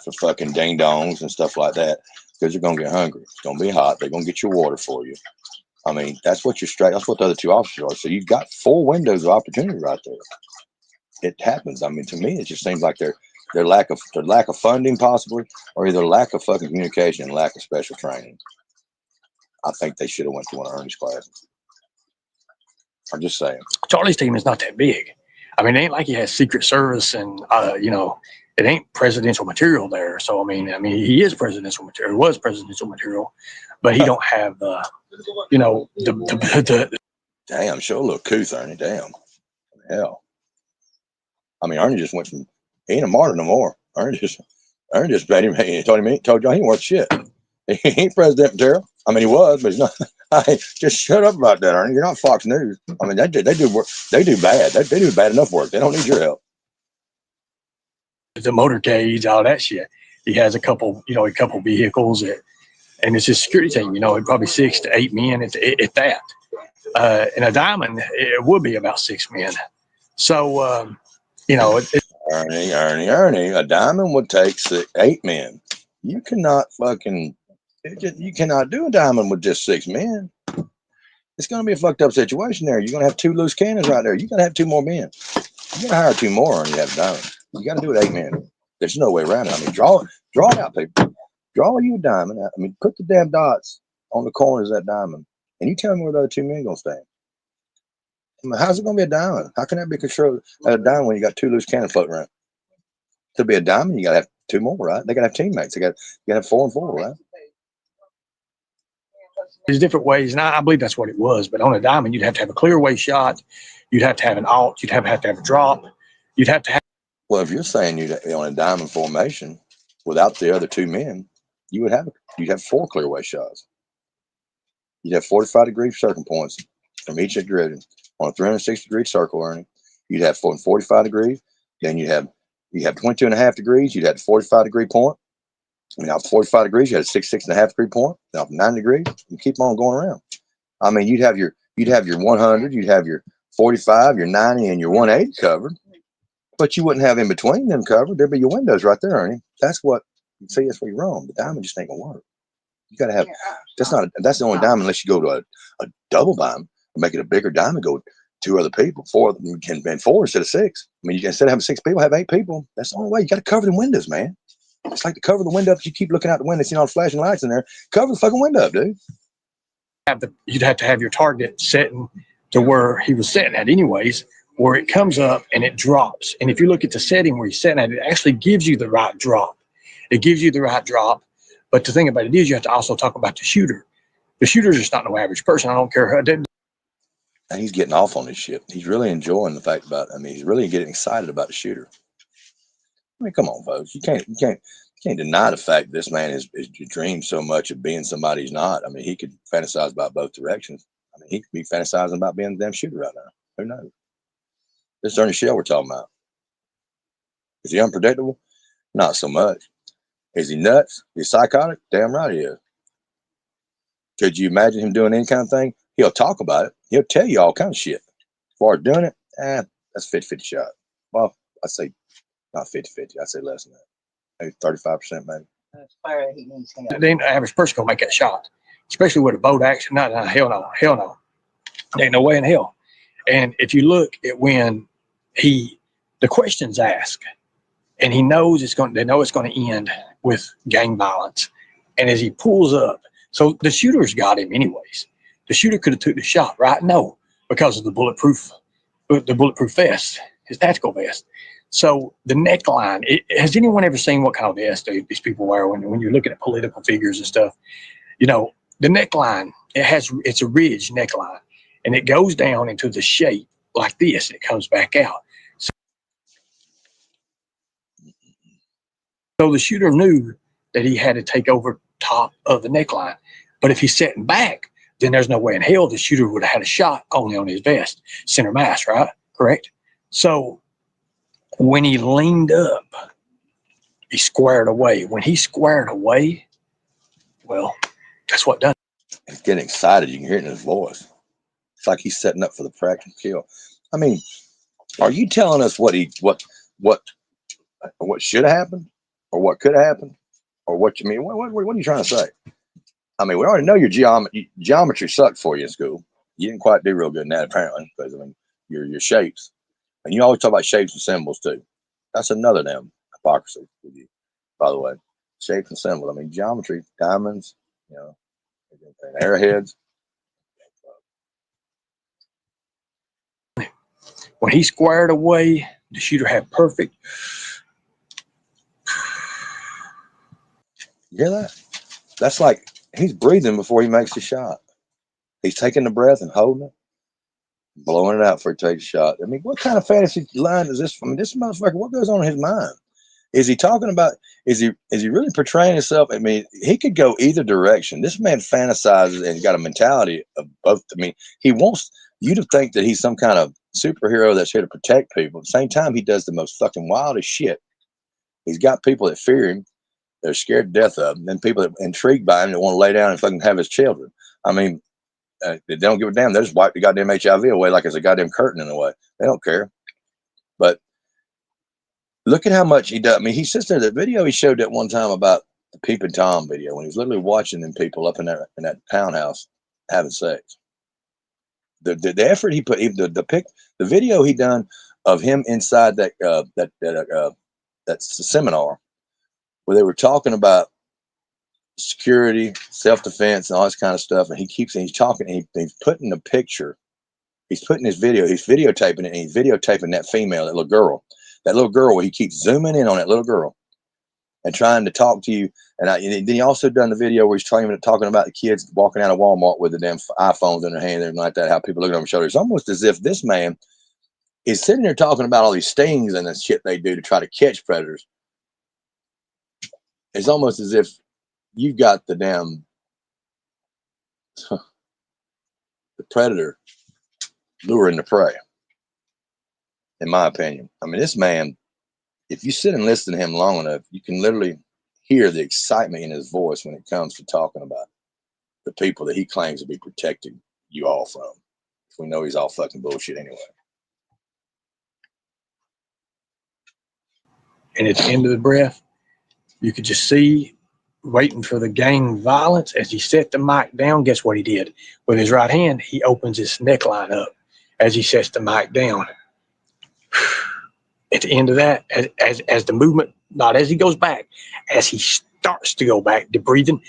for fucking ding-dongs and stuff like that. Because you're going to get hungry. It's going to be hot. They're going to get your water for you. I mean, that's what that's what the other 2 officers are. So you've got 4 windows of opportunity right there. It happens. I mean, to me, it just seems like their lack of funding, possibly, or either lack of fucking communication and lack of special training. I think they should have went to one of Ernie's classes. I'm just saying. Charlie's team is not that big. I mean, it ain't like he has Secret Service and it ain't presidential material there. So I mean, he is presidential material. Was presidential material, but he don't have the Damn, show a little couth, Ernie. Damn, hell. I mean, Ernie just went from he ain't a martyr no more. Ernie just Ernie just made him. He told y'all he ain't worth shit. He ain't President Material. I mean, he was, but he's not. Just shut up about that, Ernie. You're not Fox News. I mean, they do work. They do bad. They do bad enough work. They don't need your help. The motorcades, all that shit. He has a couple vehicles, and it's his security team. Probably 6 to 8 men at that. In a diamond, it would be about 6 men. So, Ernie, a diamond would take 8 men. You cannot you cannot do a diamond with just 6 men. It's going to be a fucked up situation there. You're going to have 2 loose cannons right there. You're going to have 2 more men. You got to hire 2 more and you have a diamond. You got to do it 8 men. There's no way around it. I mean, draw it out, people. Draw you a diamond. I mean, put the damn dots on the corners of that diamond, and you tell me where the other 2 men going to stand. I mean, how's it going to be a diamond? How can that be controlled at a diamond when you got 2 loose cannons floating around? To be a diamond, you got to have 2 more, right? They got to have teammates. You got to have 4 and 4, right? There's different ways, and I believe that's what it was. But on a diamond, you'd have to have a clear away shot. You'd have to have an alt. You'd have to have a drop. You'd have to have. Well, if you're saying you'd on a diamond formation without the other 2 men, you'd have 4 clear away shots. You'd have 45-degree circle points from each direction on a 360-degree circle, Ernie. You'd have 45 degrees. Then you have 22.5 degrees. You'd have 45-degree point. I mean, after 45 degrees, you had a 6.5 degree point. Now, 9 degrees, you keep on going around. I mean, you'd have your 100, you'd have your 45, your 90, and your 180 covered, but you wouldn't have in between them covered. There'd be your windows right there, Ernie. That's where you're wrong. The diamond just ain't gonna work. You gotta have. That's the only diamond unless you go to a double diamond and make it a bigger diamond. Go 2 other people, 4 of them can bend 4 instead of 6. I mean, you instead of having 6 people, have 8 people. That's the only way. You got to cover the windows, man. It's like to cover the window up. You keep looking out the window, see all the flashing lights in there. Cover the fucking window up, dude. You'd have to have your target setting to where he was setting at, anyways, where it comes up and it drops. And if you look at the setting where he's setting at, it actually gives you the right drop. It gives you the right drop. But the thing about it is, you have to also talk about the shooter. The shooter's just not no average person. I don't care who. And he's getting off on this shit. He's really enjoying the fact about it. I mean, he's really getting excited about the shooter. I mean, come on, folks. You can't deny the fact this man is dreamed so much of being somebody he's not. I mean, he could fantasize about both directions. I mean, he could be fantasizing about being a damn shooter right now. Who knows? This is Ernie Shell we're talking about. Is he unpredictable? Not so much. Is he nuts? Is he psychotic? Damn right he is. Could you imagine him doing any kind of thing? He'll talk about it. He'll tell you all kinds of shit. As far as doing it, that's 50-50 shot. Well, I'd say not 50-50. I'd say less than that. Maybe 35%, maybe. The average person gonna make that shot, especially with a boat action. No, hell no. There ain't no way in hell. And if you look at when the question's asked, and he knows they know it's going to end with gang violence, and as he pulls up, so the shooter's got him anyways. The shooter could have took the shot, right? No, because of the bulletproof vest, his tactical vest. So the neckline, has anyone ever seen what kind of vest these people wear when you're looking at political figures and stuff? The neckline, it's a ridge neckline, and it goes down into the shape like this, and it comes back out. So the shooter knew that he had to take over top of the neckline. But if he's sitting back, then there's no way in hell the shooter would have had a shot only on his vest, center mass, right? Correct? So when he leaned up, he squared away. When he squared away, well, that's what done. He's getting excited. You can hear it in his voice. It's like he's setting up for the practical kill. I mean, are you telling us what should have happened, or what could have happened, or what you mean? What are you trying to say? I mean, we already know your geometry sucked for you in school. You didn't quite do real good in that, apparently, because I mean, your shapes, and you always talk about shapes and symbols too. That's another damn hypocrisy with you, by the way. Shapes and symbols. I mean, geometry, diamonds, and arrowheads. When he squared away, the shooter had perfect. You hear that? That's like he's breathing before he makes the shot. He's taking the breath and holding it, blowing it out before he takes a shot. I mean, what kind of fantasy line is this? I mean, this motherfucker, what goes on in his mind? Is he talking about? Is he really portraying himself? I mean, he could go either direction. This man fantasizes and got a mentality of both. I mean, he wants you to think that he's some kind of superhero that's here to protect people. At the same time, he does the most fucking wildest shit. He's got people that fear him. They're scared to death of him. And people that are intrigued by him that want to lay down and fucking have his children. I mean, they don't give a damn. They just wipe the goddamn HIV away like it's a goddamn curtain in a way. They don't care. But look at how much he does. I mean, he sits there. The video he showed that one time about the Peeping Tom video when he was literally watching them people up in that townhouse having sex. The effort he put, the video he done of him inside that seminar where they were talking about security, self-defense, and all this kind of stuff, and he's talking, and he's putting a picture. He's putting his video. He's videotaping it, and he's videotaping that female, that little girl. That little girl, where he keeps zooming in on that little girl and trying to talk to you. And then he also done the video where he's talking about the kids walking out of Walmart with the damn iPhones in their hand and like that, how people looking over their shoulder. It's almost as if this man is sitting there talking about all these stings and the shit they do to try to catch predators. It's almost as if you've got the damn the predator luring the prey. In my opinion, I mean, this man, if you sit and listen to him long enough, you can literally hear the excitement in his voice when it comes to talking about the people that he claims to be protecting you all from. We know he's all fucking bullshit anyway. And at the end of the breath, you could just see, waiting for the gang violence, as he set the mic down, guess what he did? With his right hand, he opens his neckline up as he sets the mic down. At the end of that, as the movement, not as he goes back, as he starts to go back, the breathing,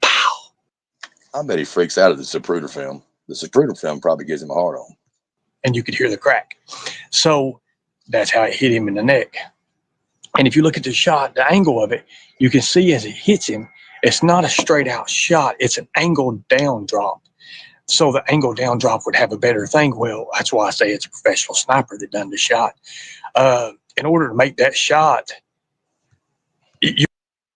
pow. I bet he freaks out at the Zapruder film. The Zapruder film probably gives him a hard on. And you could hear the crack. So that's how it hit him in the neck. And if you look at the shot, the angle of it, you can see as it hits him, it's not a straight out shot. It's an angled down drop. So the angled down drop would have a better thing. Well, that's why I say it's a professional sniper that done the shot. In order to make that shot, well,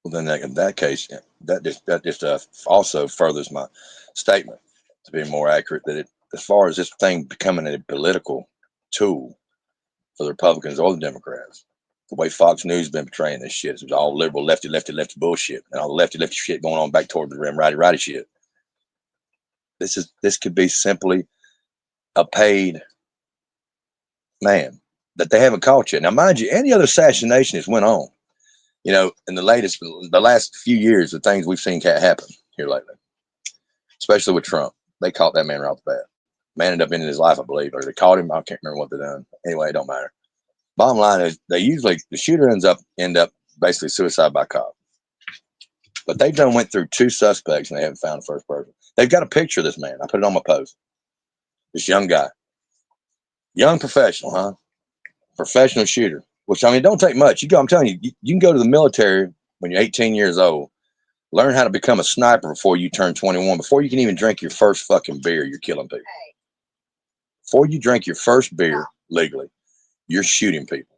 then in that case, that just also furthers my statement to be more accurate that as far as this thing becoming a political tool for the Republicans or the Democrats, the way Fox News has been portraying this shit, it's all liberal, lefty bullshit, and all the lefty shit going on back toward the rim, righty shit. This could be simply a paid man that they haven't caught yet. Now, mind you, any other assassination has went on. You know, in the last few years, the things we've seen happen here lately, especially with Trump, they caught that man right off the bat. Man ended up ending his life, I believe, or they caught him. I can't remember what they done. Anyway, it don't matter. Bottom line is, the shooter end up basically suicide by cop. But they've went through 2 suspects and they haven't found the first person. They've got a picture of this man. I put it on my post. This young guy, young professional, huh? Professional shooter. Which, I mean, don't take much. I'm telling you, you can go to the military when you're 18 years old, learn how to become a sniper before you turn 21. Before you can even drink your first fucking beer, you're killing people. Before you drink your first beer legally, you're shooting people.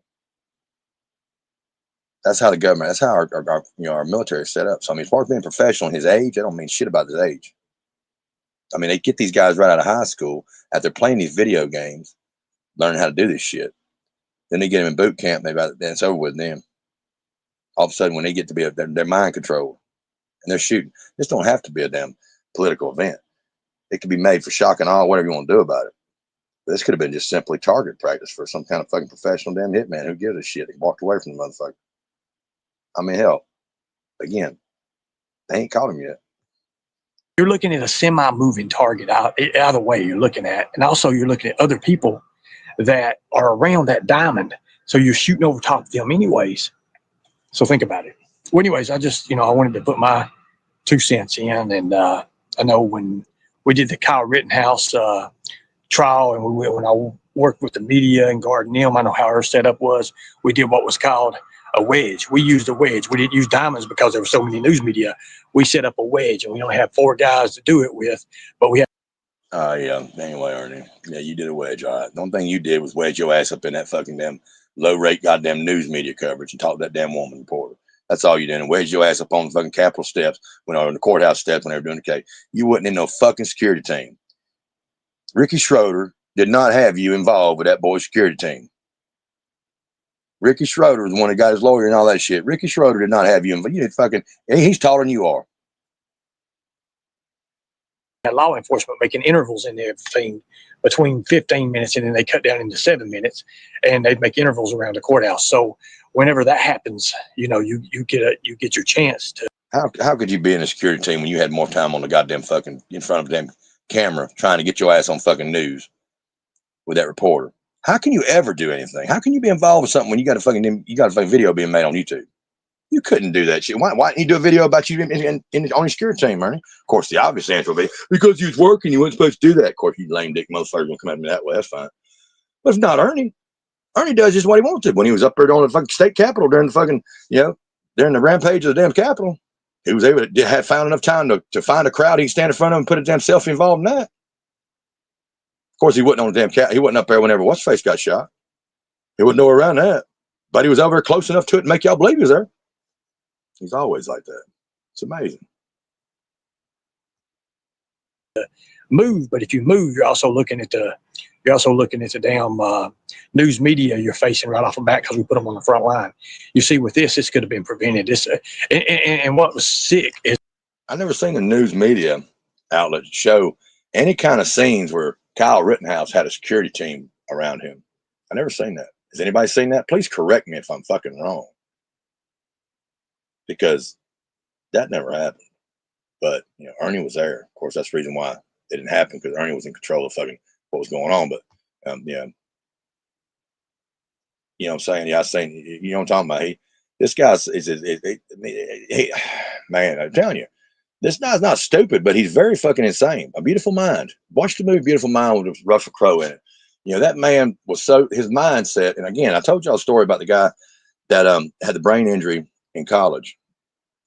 That's how the government, that's how our military is set up. So, I mean, as far as being professional in his age, I don't mean shit about his age. I mean, they get these guys right out of high school after playing these video games, learning how to do this shit. Then they get them in boot camp, maybe then it's over with them. All of a sudden, when they get to be they're mind controlled and they're shooting, this don't have to be a damn political event. It could be made for shock and awe, whatever you want to do about it. But this could have been just simply target practice for some kind of fucking professional damn hitman who gives a shit. He walked away from the motherfucker. I mean, hell, again, they ain't caught him yet. You're looking at a semi-moving target either way you're looking at. And also you're looking at other people that are around that diamond. So you're shooting over top of them anyways. So think about it. Well, anyways, I just, I wanted to put my 2 cents in. And I know when we did the Kyle Rittenhouse trial and when I worked with the media and Garden Nim, I know how our setup was. We did what was called a wedge. We used a wedge. We didn't use diamonds because there were so many news media. We set up a wedge and we only had 4 guys to do it with, but we had. Yeah. Anyway, Ernie. Yeah, you did a wedge. All right. The only thing you did was wedge your ass up in that fucking damn low rate goddamn news media coverage and talk to that damn woman reporter. That's all you did. And wedge your ass up on the fucking Capitol steps on the courthouse steps when they were doing the case. You wasn't in no fucking security team. Ricky Schroeder did not have you involved with that boy's security team. Ricky Schroeder was the one that got his lawyer and all that shit. Ricky Schroeder did not have you involved. You did fucking. He's taller than you are. Law enforcement making intervals in everything between 15 minutes and then they cut down into 7 minutes, and they'd make intervals around the courthouse. So whenever that happens, you get your chance to. How could you be in a security team when you had more time on the goddamn fucking in front of the damn camera trying to get your ass on fucking news with that reporter? How can you ever do anything? How can you be involved with something when you got a fucking video being made on YouTube? You couldn't do that shit. Why didn't you do a video about you on your security team, Ernie? Of course, the obvious answer will be because you was working, you weren't supposed to do that. Of course, you lame dick motherfuckers gonna come at me that way. That's fine. But it's not Ernie. Ernie does just what he wants to. When he was up there on the fucking state capitol during the fucking, during the rampage of the damn capitol, he was able to have found enough time to find a crowd he can stand in front of and put a damn selfie involved in that. Of course, he wasn't on the damn he wasn't up there whenever what's face got shot. He wouldn't know around that. But he was over close enough to it to make y'all believe he was there. He's always like that. It's amazing. Move, but if you move, you're also looking at the damn news media you're facing right off the bat because we put them on the front line. You see, with this could have been prevented. This and what was sick is I never seen a news media outlet show any kind of scenes where Kyle Rittenhouse had a security team around him. I never seen that. Has anybody seen that? Please correct me if I'm fucking wrong. Because that never happened. But Ernie was there. Of course, that's the reason why it didn't happen, because Ernie was in control of fucking what was going on. But you know what I'm saying? Yeah, I was saying, you know what I'm talking about. This guy's man, I'm telling you, this guy's not stupid, but he's very fucking insane. A Beautiful Mind. Watch the movie Beautiful Mind with Russell Crowe in it. That man was his mindset. And again, I told y'all a story about the guy that had the brain injury in college.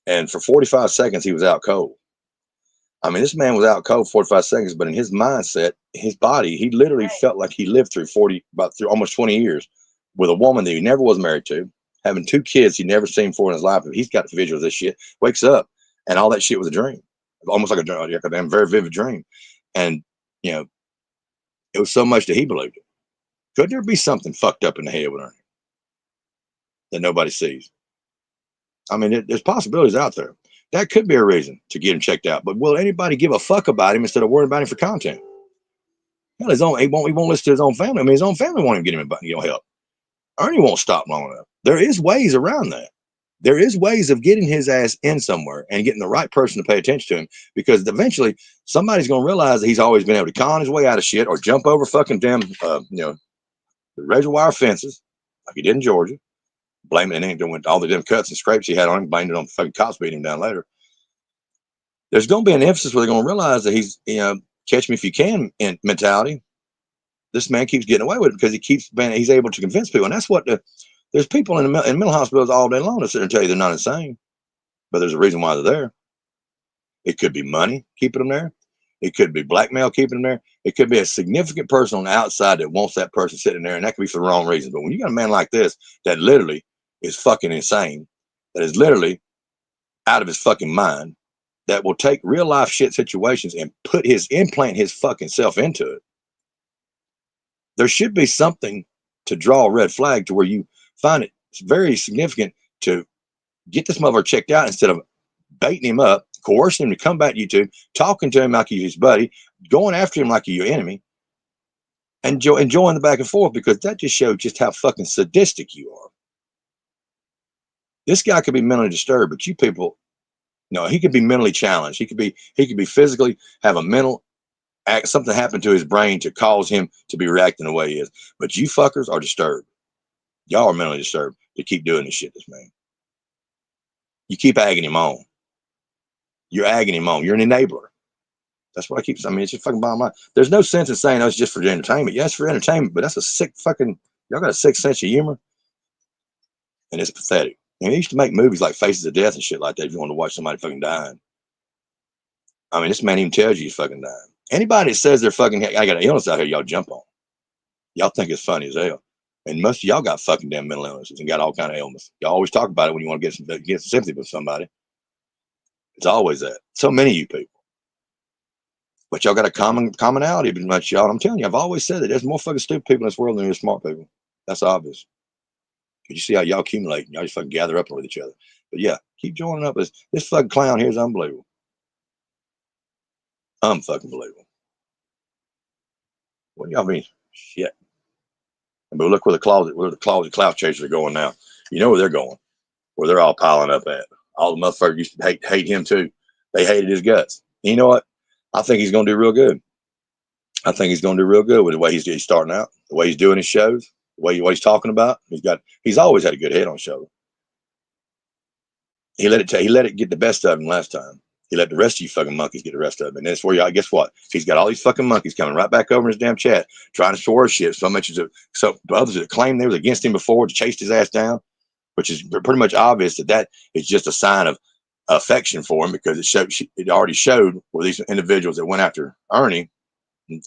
And for 45 seconds, he was out cold. I mean, this man was out cold 45 seconds, but in his mindset, his body, he literally felt like he lived through almost 20 years with a woman that he never was married to, having 2 kids he'd never seen before in his life. If he's got the visual of this shit, wakes up, and all that shit was a dream, almost like a damn very vivid dream. And, it was so much that he believed it. Could there be something fucked up in the head with Ernie that nobody sees? I mean, there's possibilities out there. That could be a reason to get him checked out. But will anybody give a fuck about him instead of worrying about him for content? Hell, he won't listen to his own family. I mean, his own family won't even get him help. Ernie won't stop long enough. There is ways around that. There is ways of getting his ass in somewhere and getting the right person to pay attention to him, because eventually somebody's going to realize that he's always been able to con his way out of shit or jump over fucking damn, the razor wire fences like he did in Georgia. Blaming it and all the damn cuts and scrapes he had on him, blamed it on fucking cops beating him down later. There's going to be an emphasis where they're going to realize that he's, catch me if you can mentality. This man keeps getting away with it because he's able to convince people. And that's what there's people in mental hospitals all day long that sit there and tell you they're not insane, but there's a reason why they're there. It could be money keeping them there. It could be blackmail keeping them there. It could be a significant person on the outside that wants that person sitting there, and that could be for the wrong reason. But when you got a man like this that literally is fucking insane, that is literally out of his fucking mind, that will take real life shit situations and implant his fucking self into it. There should be something to draw a red flag to where you find it very significant to get this motherfucker checked out instead of baiting him up, coercing him to come back to YouTube, talking to him like he's his buddy, going after him like you're your enemy, and enjoying the back and forth, because that just shows just how fucking sadistic you are. This guy could be mentally disturbed, but you people, no, he could be mentally challenged. He could be physically have a mental something happened to his brain to cause him to be reacting the way he is. But you fuckers are disturbed. Y'all are mentally disturbed to keep doing this shit, this man. You keep egging him on. You're egging him on. You're an enabler. That's what I keep saying. I mean, it's just fucking bottom line. There's no sense in saying, it's just for entertainment. Yes, for entertainment, but that's a sick fucking, y'all got a sick sense of humor. And it's pathetic. And they used to make movies like Faces of Death and shit like that if you want to watch somebody fucking dying. I mean, this man even tells you he's fucking dying. Anybody that says they're fucking, I got an illness out here, y'all jump on. Y'all think it's funny as hell. And most of y'all got fucking damn mental illnesses and got all kind of ailments. You always talk about it when you want to get some sympathy with somebody. It's always that. So many of you people. But y'all got a commonality between y'all. I'm telling you, I've always said that there's more fucking stupid people in this world than there's smart people. That's obvious. Cause you see how y'all accumulate. Y'all just fucking gather up with each other. But yeah, keep joining up. This fucking clown here is unbelievable. Fucking believable. What do y'all mean? Shit. But look where the closet clout chasers are going now. You know where they're going. Where they're all piling up at. All the motherfuckers used to hate him too. They hated his guts. And you know what? I think he's going to do real good. I think he's going to do real good with the way he's starting out, the way he's doing his shows, what he's talking about. He's always had a good head on his shoulder. He let it get the best of him last time. He let the rest of you fucking monkeys get the rest of him. And that's where guess what? He's got all these fucking monkeys coming right back over in his damn chat, trying to swear shit. So others that claimed they was against him before to chase his ass down, which is pretty much obvious that is just a sign of affection for him, because it already showed where these individuals that went after Ernie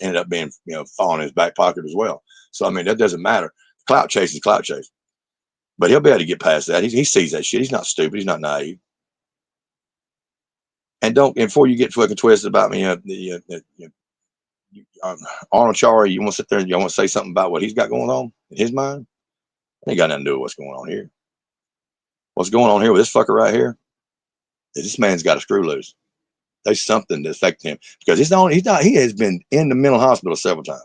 ended up being, falling in his back pocket as well. So, I mean, that doesn't matter. Clout chase is clout chase. But he'll be able to get past that. He sees that shit. He's not stupid. He's not naive. And before you get fucking twisted about me, Arnold Chari, you want to sit there and you want to say something about what he's got going on in his mind? It ain't got nothing to do with what's going on here. What's going on here with this fucker right here is this man's got a screw loose. There's something that affected him, because he has been in the mental hospital several times.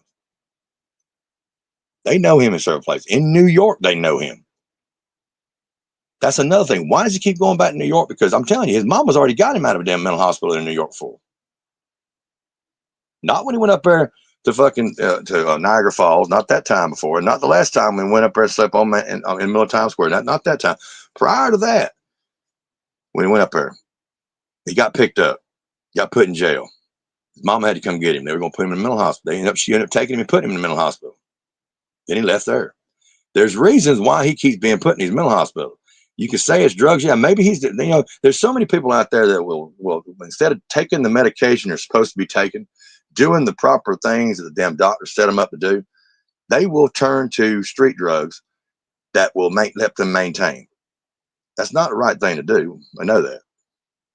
They know him in several places. In New York, they know him. That's another thing. Why does he keep going back to New York? Because I'm telling you, his mama's already got him out of a damn mental hospital in New York before. Not when he went up there to fucking to Niagara Falls. Not that time before. Not the last time we went up there and slept in Middle Times Square. Not that time. Prior to that, when he went up there, he got picked up, got put in jail. His mama had to come get him. They were going to put him in a mental hospital. She ended up taking him and putting him in a mental hospital. Then he left there. There's reasons why he keeps being put in these mental hospitals. You can say it's drugs. Yeah, maybe there's so many people out there that will instead of taking the medication they're supposed to be taking, doing the proper things that the damn doctor set them up to do, they will turn to street drugs that will let them maintain. That's not the right thing to do. I know that.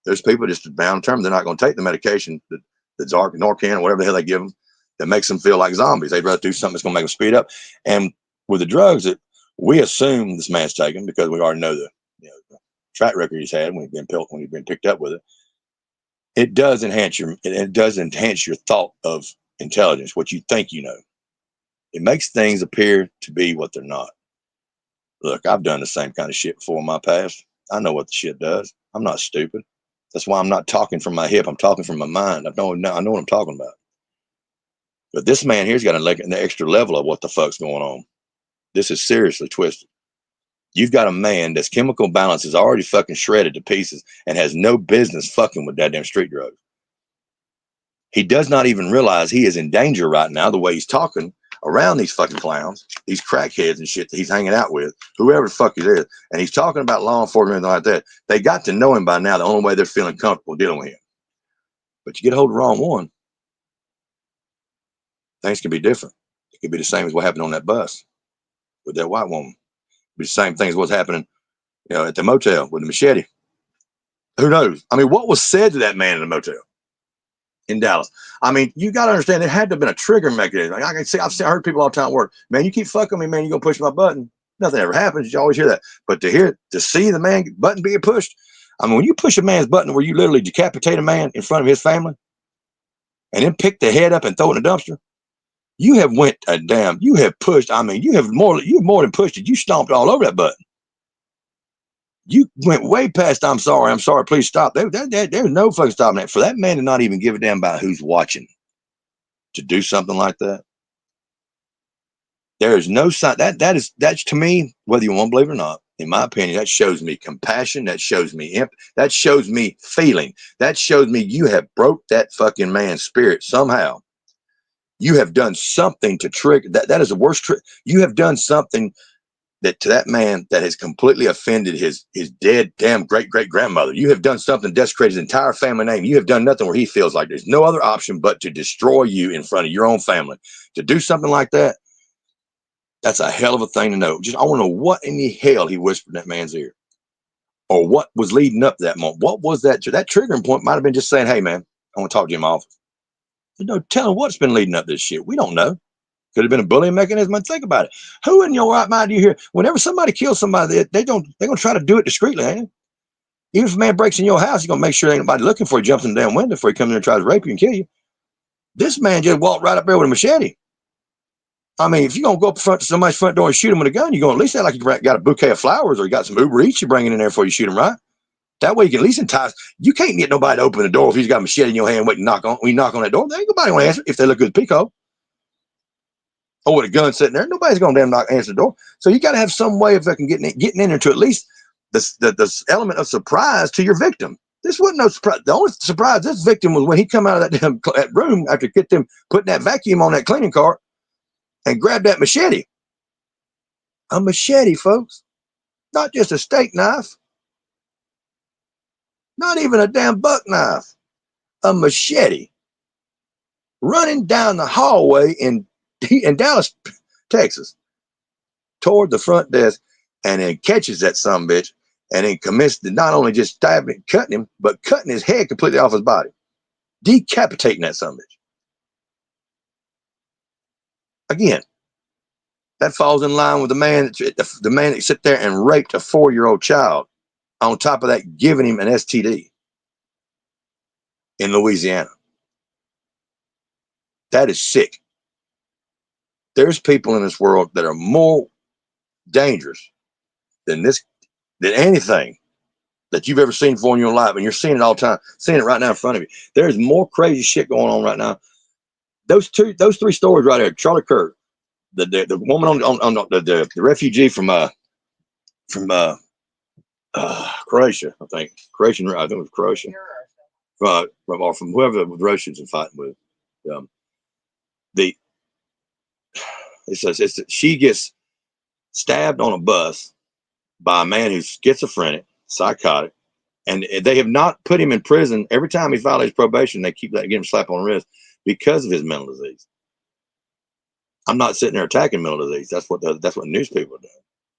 There's people just bound determined they're not going to take the medication, the Narcan, or whatever the hell they give them, that makes them feel like zombies. They'd rather do something that's going to make them speed up. And with the drugs that we assume this man's taking, because we already know the track record he's had when he's been picked up with it, it does enhance your thought of intelligence, what you think you know. It makes things appear to be what they're not. Look, I've done the same kind of shit before in my past. I know what the shit does. I'm not stupid. That's why I'm not talking from my hip. I'm talking from my mind. I know what I'm talking about. But this man here's got an extra level of what the fuck's going on. This is seriously twisted. You've got a man that's chemical balance is already fucking shredded to pieces and has no business fucking with that damn street drugs. He does not even realize he is in danger right now, the way he's talking around these fucking clowns, these crackheads and shit that he's hanging out with, whoever the fuck he is. And he's talking about law enforcement and like that. They got to know him by now. The only way they're feeling comfortable dealing with him. But you get a hold of the wrong one, things can be different. It could be the same as what happened on that bus with that white woman. It'd be the same thing as what's happening, at the motel with the machete. Who knows? I mean, what was said to that man in the motel in Dallas? I mean, you got to understand, there had to have been a trigger mechanism. Like I can see, I've heard people all the time at work, man, you keep fucking me, man, you're going to push my button. Nothing ever happens. You always hear that. But to see the man button being pushed, I mean, when you push a man's button where you literally decapitate a man in front of his family and then pick the head up and throw it in the dumpster, you have you have pushed. I mean, you've more than pushed it. You stomped all over that button. You went way past, I'm sorry, please stop. There's no fucking stopping that. For that man to not even give a damn about who's watching, to do something like that, there is no sign. That's to me, whether you want to believe it or not, in my opinion, that shows me compassion. That shows me that shows me feeling. That shows me you have broke that fucking man's spirit somehow. You have done something to trigger that. That is the worst trick. You have done something to that man that has completely offended his dead damn great grandmother. You have done something, desecrated his entire family name. You have done nothing where he feels like there's no other option but to destroy you in front of your own family. To do something like that, That's a hell of a thing to know. Just I want to know what in the hell he whispered in that man's ear, or what was leading up to that moment. What was that? That triggering point might have been just saying, "Hey, man, I want to talk to you in my office." There's no telling what's been leading up to this shit. We don't know. Could have been a bullying mechanism. And think about it. Who in your right mind do you hear? Whenever somebody kills somebody, they're gonna try to do it discreetly, ain't it? Even if a man breaks in your house, you're gonna make sure ain't nobody looking for you, jumps in the damn window before he comes in there and tries to rape you and kill you. This man just walked right up there with a machete. I mean, if you're gonna go up front to somebody's front door and shoot him with a gun, you're gonna at least act like you got a bouquet of flowers or you got some Uber Eats you're bringing in there before you shoot him, right? That way you can at least entice. You can't get nobody to open the door if he's got a machete in your hand waiting to knock on that door. There ain't nobody gonna answer if they look good peacock. Or with a gun sitting there, nobody's gonna damn answer the door. So you got to have some way of fucking getting in there to at least the element of surprise to your victim. This wasn't no surprise. The only surprise this victim was when he come out of that damn room after get them putting that vacuum on that cleaning cart and grab that machete. A machete, folks, not just a steak knife, not even a damn buck knife. A machete running down the hallway in Dallas, Texas, toward the front desk, and then catches that sumbitch, and then commits to not only just stabbing, cutting him, but cutting his head completely off his body, decapitating that sumbitch. Again, that falls in line with the man that sit there and raped a 4-year-old child. On top of that, giving him an STD in Louisiana. That is sick. There's people in this world that are more dangerous than anything that you've ever seen before in your life, and you're seeing it all the time, seeing it right now in front of you. There's more crazy shit going on right now. Those 3 stories right there, Charlie Kirk, the woman on the refugee from Croatia, I think Croatian, I think it was Croatia, from whoever the Russians are fighting with. It says she gets stabbed on a bus by a man who's schizophrenic, psychotic, and they have not put him in prison. Every time he violates probation, they keep getting him slap on the wrist because of his mental disease. I'm not sitting there attacking mental disease. That's what news people do.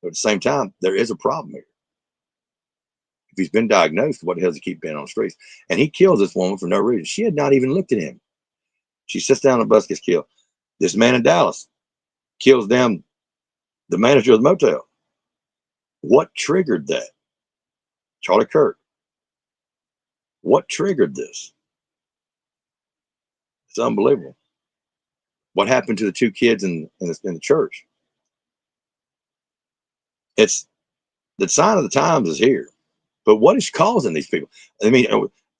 But at the same time, there is a problem here. If he's been diagnosed, what the hell does he keep being on the streets? And he kills this woman for no reason. She had not even looked at him. She sits down on the bus, gets killed. This man in Dallas kills the manager of the motel. What triggered that? Charlie Kirk. What triggered this? It's unbelievable. What happened to the 2 kids in the church? It's the sign of the times is here. But what is causing these people? I mean,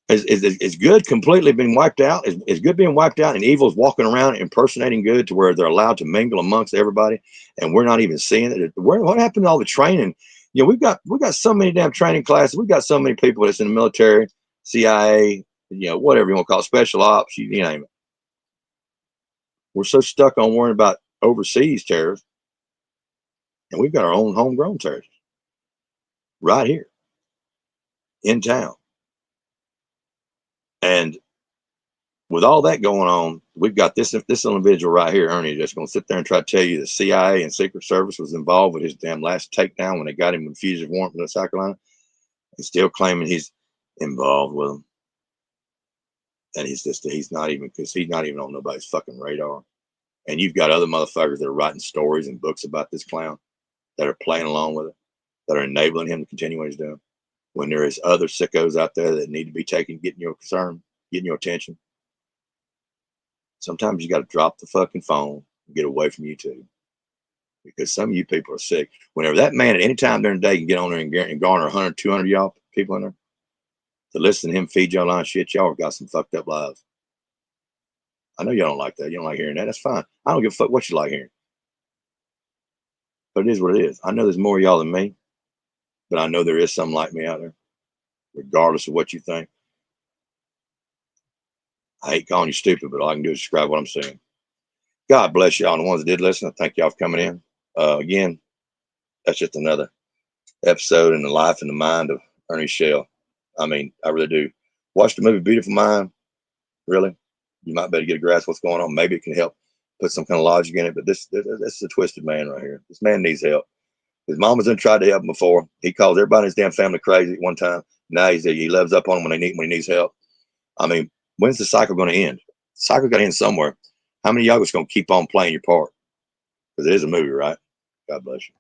is good completely being wiped out? Is good being wiped out and evil's walking around impersonating good to where they're allowed to mingle amongst everybody and we're not even seeing it? What happened to all the training? You know, we've got so many damn training classes. We've got so many people that's in the military, CIA, whatever you want to call it, special ops, you name it. We're so stuck on worrying about overseas terrorists, and we've got our own homegrown terrorists right here in town. And with all that going on, we've got this individual right here, Ernie, that's going to sit there and try to tell you the CIA and Secret Service was involved with his damn last takedown when they got him with fugitive warrant from South Carolina, and still claiming he's involved with them. And he's not even on nobody's fucking radar. And you've got other motherfuckers that are writing stories and books about this clown that are playing along with it, that are enabling him to continue what he's doing. When there is other sickos out there that need to be getting your concern, getting your attention. Sometimes you got to drop the fucking phone and get away from YouTube, because some of you people are sick. Whenever that man at any time during the day can get on there and garner 100, 200 y'all people in there to listen to him feed y'all line of shit, y'all got some fucked up lives. I know y'all don't like that. You don't like hearing that. That's fine. I don't give a fuck what you like hearing. But it is what it is. I know there's more of y'all than me, but I know there is some like me out there, regardless of what you think. I hate calling you stupid, but all I can do is describe what I'm saying. God bless y'all and the ones that did listen. I thank y'all for coming in. Again, that's just another episode in the life and the mind of Ernie Shell. I mean, I really do. Watch the movie Beautiful Mind. Really, you might better get a grasp of what's going on. Maybe it can help put some kind of logic in it. But this is a twisted man right here. This man needs help. His mama's done tried to help him before. He calls everybody in his damn family crazy at one time. Now he loves up on them when he needs help. I mean, when's the cycle going to end? The cycle got to end somewhere. How many of y'all is going to keep on playing your part? Because it is a movie, right? God bless you.